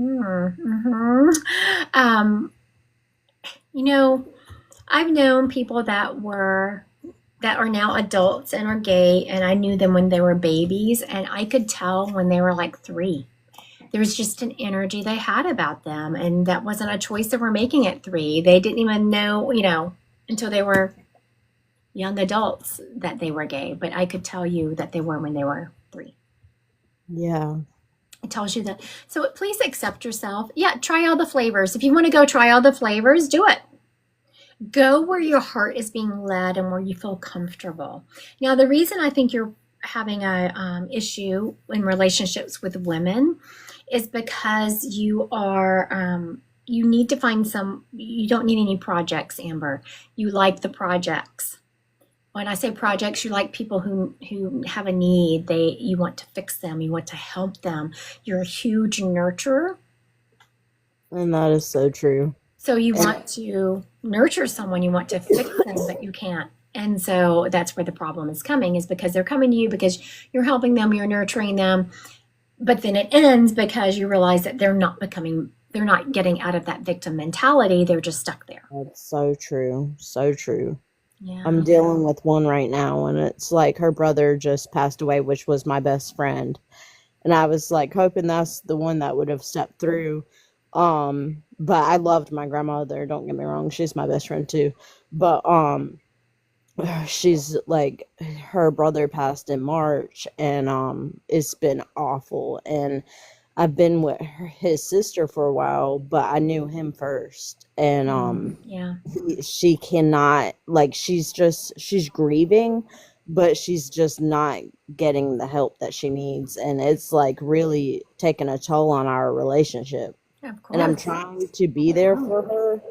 I've known people that are now adults and are gay, and I knew them when they were babies, and I could tell when they were 3. There was just an energy they had about them, and that wasn't a choice they were making at 3. They didn't even know, until they were young adults that they were gay, but I could tell you that they were when they were 3. Yeah. It tells you that. So please accept yourself. Yeah, try all the flavors. If you want to go try all the flavors, do it. Go where your heart is being led and where you feel comfortable. Now, the reason I think you're having a issue in relationships with women is because you need to find you don't need any projects, Amber. You like the projects. when I say projects, you like people who have a need. You want to fix them. You want to help them. You're a huge nurturer. And that is so true. So you want to nurture someone. You want to fix them, but you can't. And so that's where the problem is coming, is because they're coming to you because you're helping them, you're nurturing them. But then it ends because you realize that they're not getting out of that victim mentality. They're just stuck there. That's so true. So true. Yeah. I'm dealing with one right now, and it's like her brother just passed away, which was my best friend. And I was like hoping that's the one that would have stepped through. But I loved my grandmother, don't get me wrong, she's my best friend too. But she's like, her brother passed in March, and it's been awful. And I've been with his sister for a while, but I knew him first. And Yeah. she cannot, like, she's grieving, but she's just not getting the help that she needs, and it's like really taking a toll on our relationship. Of And I'm course. trying to be there for her,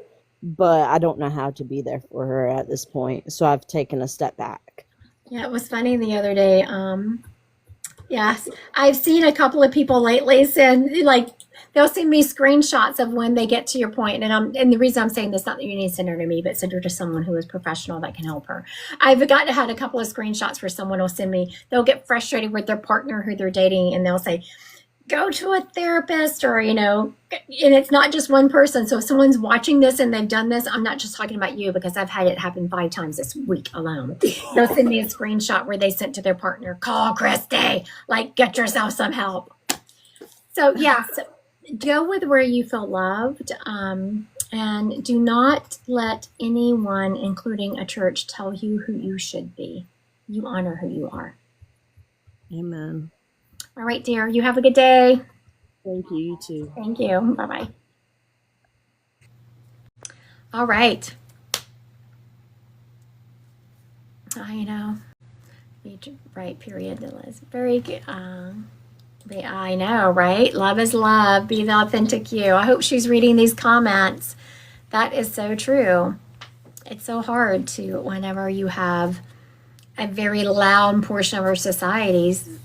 but I don't know how to be there for her at this point, so I've taken a step back. Yeah, it was funny the other day. Yes, I've seen a couple of people lately send, like, they'll send me screenshots of when they get to your point. And the reason I'm saying this, not that you need to send her to me, but send her to someone who is professional that can help her. I've had a couple of screenshots where someone will send me, they'll get frustrated with their partner who they're dating, and they'll say, go to a therapist, or, and it's not just one person. So if someone's watching this and they've done this, I'm not just talking about you, because I've had it happen 5 times this week alone. They'll send me a screenshot where they sent to their partner, call Christy, like, get yourself some help. So yeah, so go with where you feel loved, and do not let anyone, including a church, tell you who you should be. You honor who you are. Amen. All right, dear. You have a good day. Thank you, you too. Thank you. Bye-bye. All right. I know. Right, period. Liz. Very good. I know, right? Love is love. Be the authentic you. I hope she's reading these comments. That is so true. It's so hard to, whenever you have a very loud portion of our societies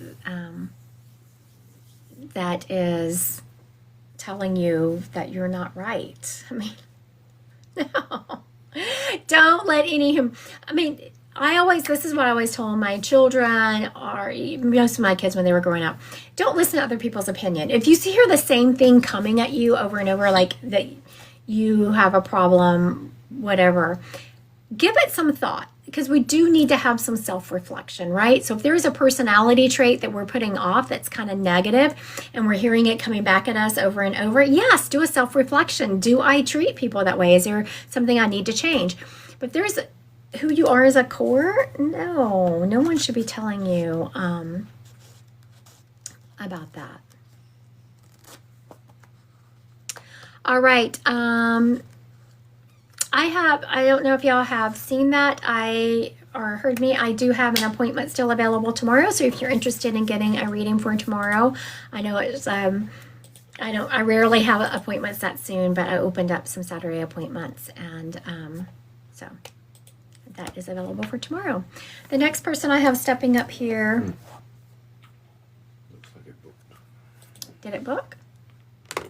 that is telling you that you're not right. I mean, no. Don't let this is what I always told my children, or most of my kids when they were growing up. Don't listen to other people's opinion. If you hear the same thing coming at you over and over, like that you have a problem, whatever, give it some thought, because we do need to have some self-reflection, right? So if there is a personality trait that we're putting off that's kind of negative, and we're hearing it coming back at us over and over, yes, do a self-reflection. Do I treat people that way? Is there something I need to change? But if there's who you are as a core, no one should be telling you about that. All right. I don't know if y'all have seen that or heard me. I do have an appointment still available tomorrow. So if you're interested in getting a reading for tomorrow, I know it's, I rarely have appointments that soon, but I opened up some Saturday appointments, and so that is available for tomorrow. The next person I have stepping up here. Looks like it booked. Did it book? I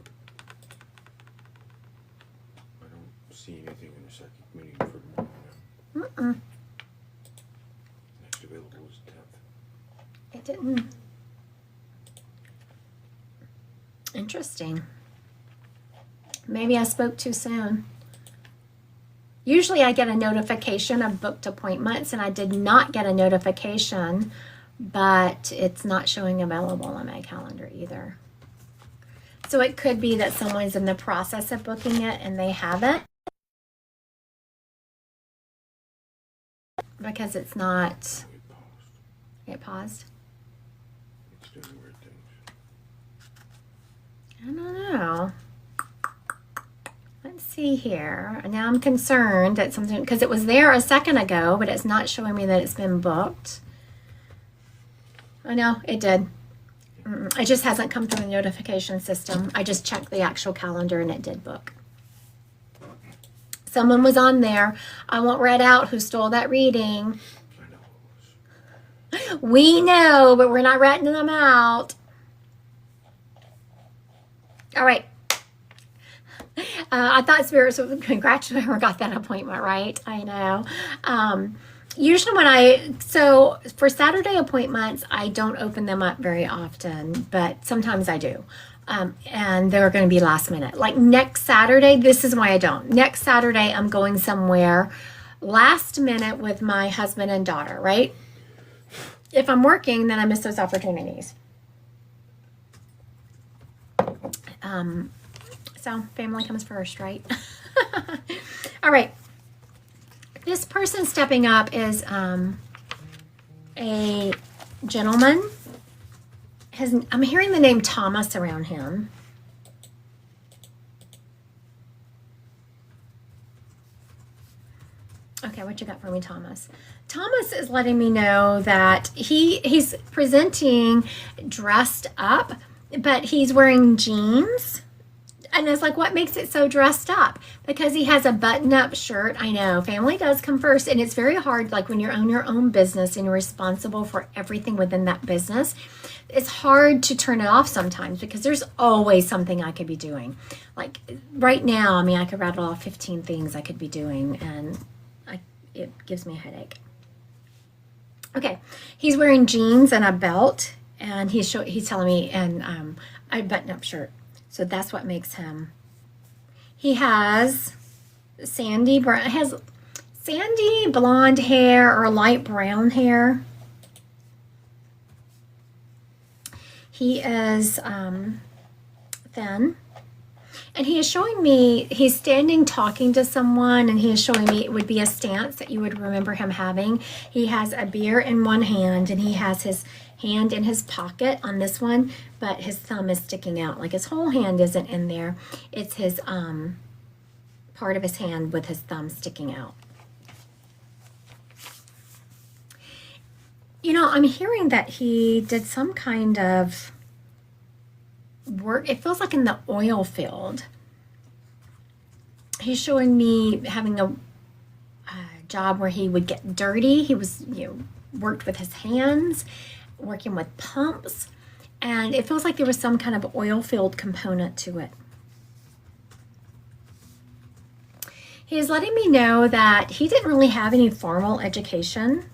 don't see anything in the psychic meeting for tomorrow. Mm-mm. Next available is 10th. It didn't. Interesting. Maybe I spoke too soon. Usually I get a notification of booked appointments, and I did not get a notification, but it's not showing available on my calendar either. So it could be that someone's in the process of booking it and they haven't, because it's not. It paused. It paused. It's doing weird things. I don't know. Let's see here. Now I'm concerned that something, because it was there a second ago, but it's not showing me that it's been booked. Oh no, it did. It just hasn't come through the notification system. I just checked the actual calendar and it did book. Someone was on there. I won't read out who stole that reading. We know, but we're not ratting them out. All right. I thought spirits would congratulate her, got that appointment, right? I know. Usually so for Saturday appointments, I don't open them up very often, but sometimes I do. And they're going to be last minute. Like next Saturday, this is why I don't. Next Saturday, I'm going somewhere last minute with my husband and daughter, right? If I'm working, then I miss those opportunities. So family comes first, right? All right. This person stepping up is a gentleman. I'm hearing the name Thomas around him. Okay, what you got for me, Thomas? Thomas is letting me know that he's presenting dressed up, but he's wearing jeans. And it's like, what makes it so dressed up? Because he has a button-up shirt. I know, family does come first. And it's very hard, like when you own your own business and you're responsible for everything within that business, it's hard to turn it off sometimes because there's always something I could be doing. Like right now, I mean, I could rattle off 15 things I could be doing, and it gives me a headache. Okay, he's wearing jeans and a belt, and he's telling me, and a button-up shirt. So that's what makes him. He has sandy blonde hair or light brown hair. He is thin. And he is showing me, he's standing talking to someone, and he is showing me it would be a stance that you would remember him having. He has a beer in one hand, and he has his hand in his pocket on this one, but his thumb is sticking out. Like his whole hand isn't in there. It's his part of his hand with his thumb sticking out. You know, I'm hearing that he did some kind of work. It feels like in the oil field. He's showing me having a job where he would get dirty. He was, worked with his hands, working with pumps, and it feels like there was some kind of oil field component to it. He is letting me know that he didn't really have any formal education,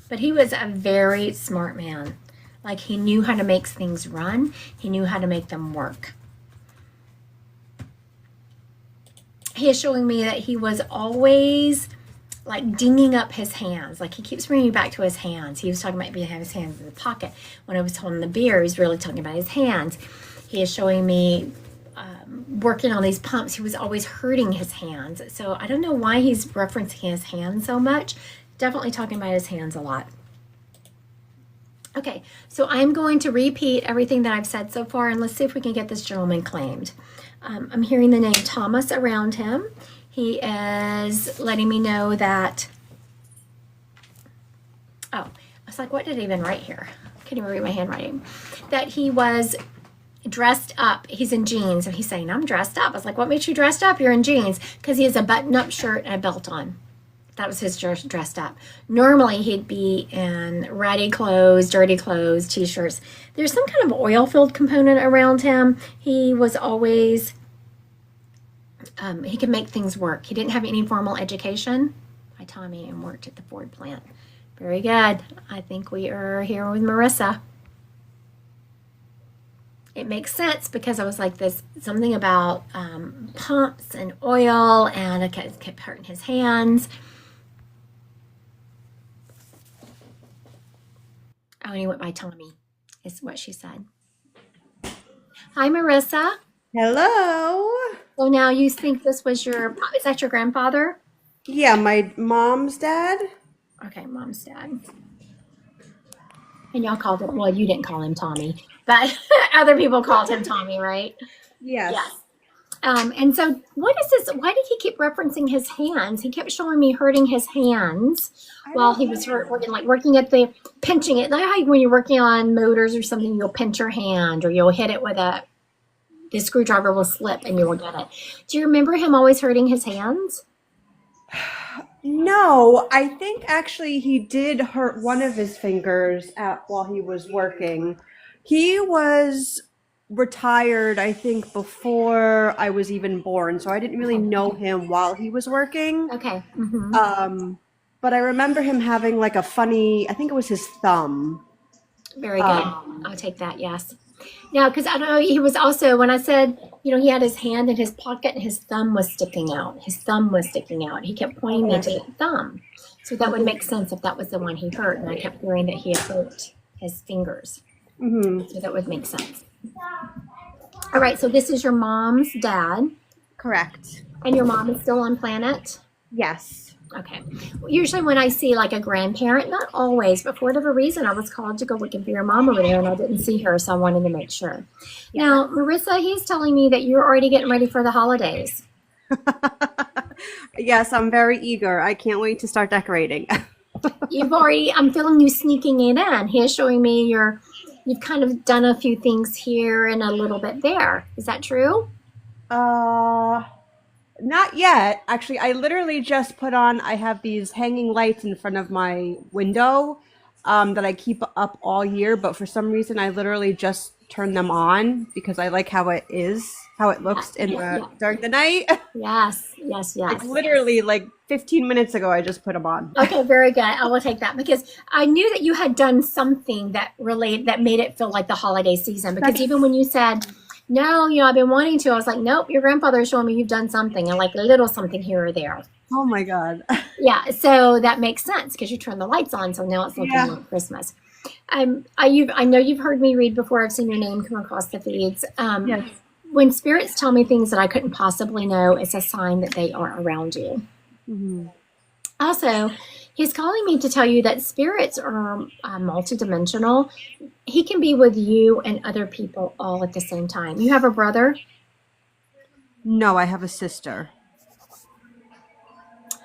but he was a very smart man. Like he knew how to make things run. He knew how to make them work. He is showing me that he was always like dinging up his hands. Like he keeps bringing me back to his hands. He was talking about being having his hands in the pocket. When I was holding the beer, he's really talking about his hands. He is showing me working on these pumps. He was always hurting his hands. So I don't know why he's referencing his hands so much. Definitely talking about his hands a lot. Okay, so I'm going to repeat everything that I've said so far, and let's see if we can get this gentleman claimed. I'm hearing the name Thomas around him. He is letting me know that, I was like, what did I even write here? I can't even read my handwriting. That he was dressed up. He's in jeans, and he's saying, I'm dressed up. I was like, what makes you dressed up? You're in jeans. Because he has a button-up shirt and a belt on. That was his dressed up. Normally, he'd be in ratty clothes, dirty clothes, t-shirts. There's some kind of oil-filled component around him. He was always, he could make things work. He didn't have any formal education. Hi, Tommy, and worked at the Ford plant. Very good. I think we are here with Marissa. It makes sense because I was like this, something about pumps and oil, and it kept hurting his hands. Oh, and he went by Tommy, is what she said. Hi, Marissa. Hello. So now you think this was is that your grandfather? Yeah, my mom's dad. Okay, mom's dad. And y'all called him, well, you didn't call him Tommy, but other people called him Tommy, right? Yes. Yes. And so what is this? Why did he keep referencing his hands? He kept showing me hurting his hands while he was working at the pinching it. Like how when you're working on motors or something, you'll pinch your hand or you'll hit it with the screwdriver will slip and you will get it. Do you remember him always hurting his hands? No, I think actually he did hurt one of his fingers while he was working. He was retired, I think, before I was even born, so I didn't really know him while he was working. Okay. Hmm. But I remember him having like a funny, I think it was his thumb. Very good. I'll take that. Yes. Now, because I don't know, he was also, when I said, he had his hand in his pocket and his thumb was sticking out. His thumb was sticking out. He kept pointing me to the thumb. So that would make sense if that was the one he hurt. And I kept hearing that he had hurt his fingers. So that would make sense. All right. So this is your mom's dad. Correct. And your mom is still on planet? Yes. Okay. Usually when I see like a grandparent, not always, but for whatever reason, I was called to go looking for your mom over there and I didn't see her, so I wanted to make sure. Now, Marissa, he's telling me that you're already getting ready for the holidays. Yes, I'm very eager. I can't wait to start decorating. I'm feeling you sneaking it in. He's showing me you've kind of done a few things here and a little bit there. Is that true? Not yet. Actually, I literally just I have these hanging lights in front of my window that I keep up all year, but for some reason I literally just turn them on because I like how it looks during the night. Yes. Like literally like 15 minutes ago, I just put them on. Okay, very good. I will take that because I knew that you had done something that made it feel like the holiday season. Because even when you said, no, I've been wanting to, I was like, nope, your grandfather's showing me you've done something and like a little something here or there. Oh my God. Yeah, so that makes sense because you turned the lights on, so now it's looking like Christmas. I know you've heard me read before. I've seen your name come across the feeds. Yes. When spirits tell me things that I couldn't possibly know, it's a sign that they are around you. Mm-hmm. Also, he's calling me to tell you that spirits are multidimensional. He can be with you and other people all at the same time. You have a brother? No, I have a sister.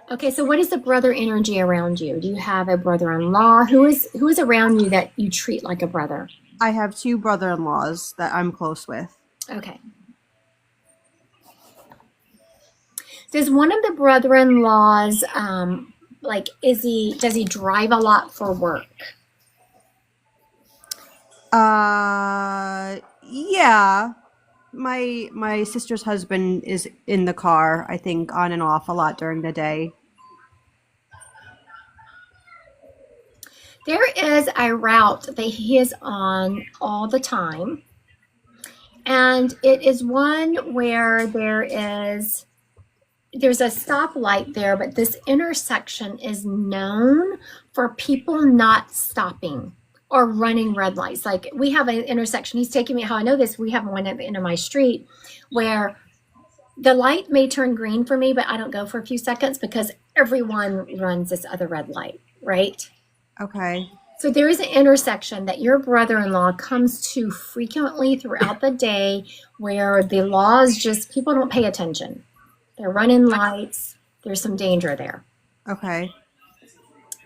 Okay, so what is the brother energy around you? Do you have a brother-in-law? Who is around you that you treat like a brother? I have two brother-in-laws that I'm close with. Okay. Does one of the brother-in-laws, does he drive a lot for work? Yeah. My sister's husband is in the car, I think, on and off a lot during the day. There is a route that he is on all the time. And it is one where there's a stoplight there, but this intersection is known for people not stopping or running red lights. Like we have an intersection, he's taking me, how I know this, we have one at the end of my street where the light may turn green for me, but I don't go for a few seconds because everyone runs this other red light, right? Okay. So there is an intersection that your brother-in-law comes to frequently throughout the day where the laws people don't pay attention. They're running lights. There's some danger there. Okay.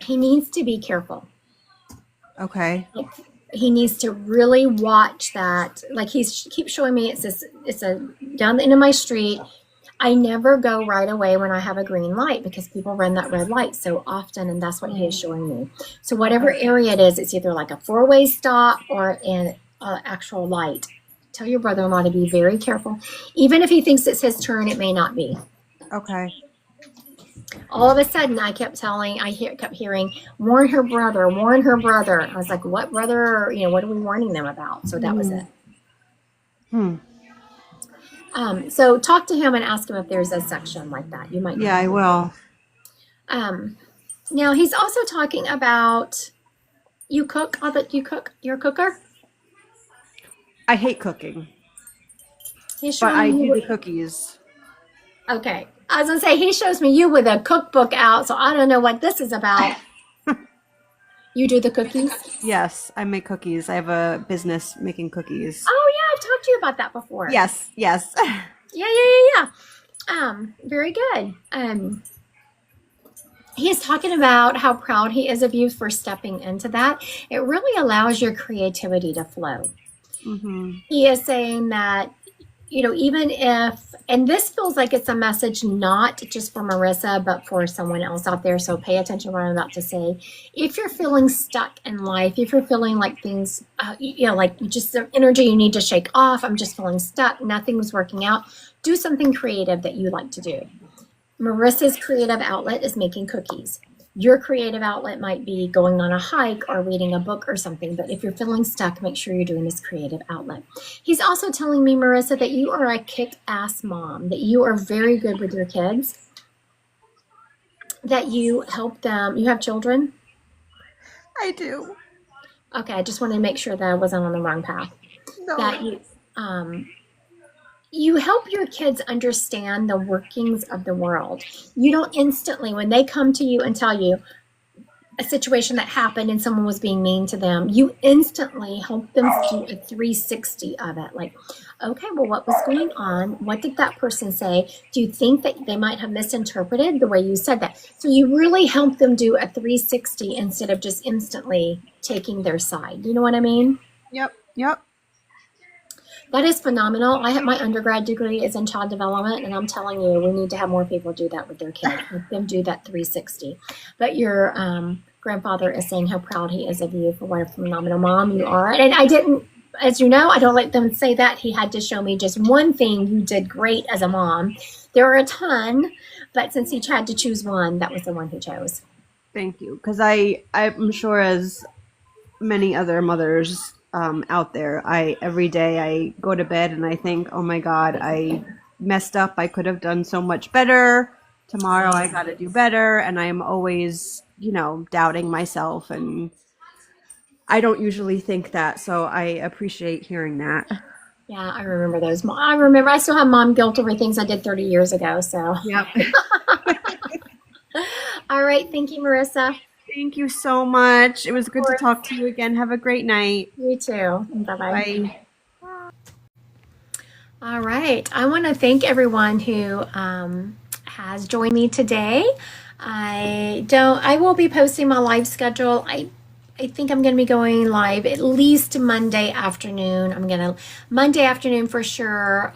He needs to be careful. Okay. He needs to really watch that. Like keeps showing me it's down the end of my street. I never go right away when I have a green light because people run that red light so often, and that's what he is showing me. So whatever area it is, it's either like a four-way stop or an actual light. Tell your brother-in-law to be very careful. Even if he thinks it's his turn, it may not be. Okay. All of a sudden, I kept hearing, warn her brother, warn her brother. I was like, what brother? What are we warning them about? So that was it. So talk to him and ask him if there's a section like that. You might. Yeah, I will. Now he's also talking about you cook. Oh, that you cook. You're a cooker. I hate cooking, He's but I showing do you. the cookies. Okay, I was gonna say he shows me you with a cookbook out, so I don't know what this is about. You do the cookies? Yes, I make cookies. I have a business making cookies. Oh yeah, I've talked to you about that before. Yes. Yeah. Very good. He's talking about how proud he is of you for stepping into that. It really allows your creativity to flow. Mm-hmm. He is saying that even if, and this feels like it's a message not just for Marissa, but for someone else out there. So pay attention to what I'm about to say. If you're feeling stuck in life, if you're feeling like things, like just the energy you need to shake off, I'm just feeling stuck, nothing's working out, do something creative that you like to do. Marissa's creative outlet is making cookies. Your creative outlet might be going on a hike or reading a book or something, but if you're feeling stuck, make sure you're doing this creative outlet. He's also telling me, Marissa, that you are a kick-ass mom, that you are very good with your kids, that you help them. You have children? I do. Okay, I just wanted to make sure that I wasn't on the wrong path. No. That you help your kids understand the workings of the world. You don't instantly, when they come to you and tell you a situation that happened and someone was being mean to them, you instantly help them do a 360 of it. Like, okay, well, what was going on? What did that person say? Do you think that they might have misinterpreted the way you said that? So you really help them do a 360 instead of just instantly taking their side. You know what I mean? Yep. That is phenomenal. I have my undergrad degree is in child development, and I'm telling you, we need to have more people do that with their kids. Let them do that 360. But your grandfather is saying how proud he is of you for what a phenomenal mom you are. And I didn't, as you know, I don't let them say that. He had to show me just one thing you did great as a mom. There are a ton, but since each had to choose one, that was the one he chose. Thank you. Because I'm sure, as many other mothers out there, every day I go to bed and I think, oh my God, I messed up. I could have done so much better. Tomorrow I got to do better. And I'm always, doubting myself. And I don't usually think that. So I appreciate hearing that. Yeah, I remember those. I still have mom guilt over things I did 30 years ago. So, Yep. All right. Thank you, Marissa. Thank you so much. It was good to talk to you again. Have a great night. You too. Bye-bye. Bye. All right. I want to thank everyone who has joined me today. I will be posting my live schedule. I think I'm going to be going live at least Monday afternoon. Monday afternoon for sure.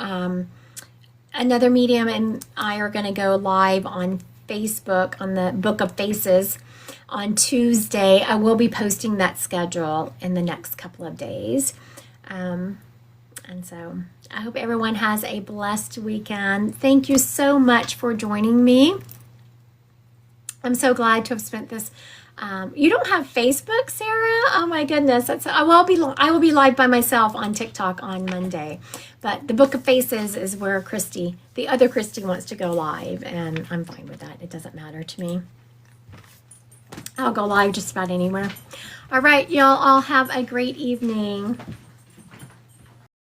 Another medium and I are going to go live on Facebook on the Book of Faces on Tuesday. I will be posting that schedule in the next couple of days. And so I hope everyone has a blessed weekend. Thank you so much for joining me. I'm so glad to have spent this. You don't have Facebook, Sarah? Oh my goodness. I will be live by myself on TikTok on Monday. But the Book of Faces is where the other Christy wants to go live, and I'm fine with that. It doesn't matter to me. I'll go live just about anywhere. All right, y'all all have a great evening.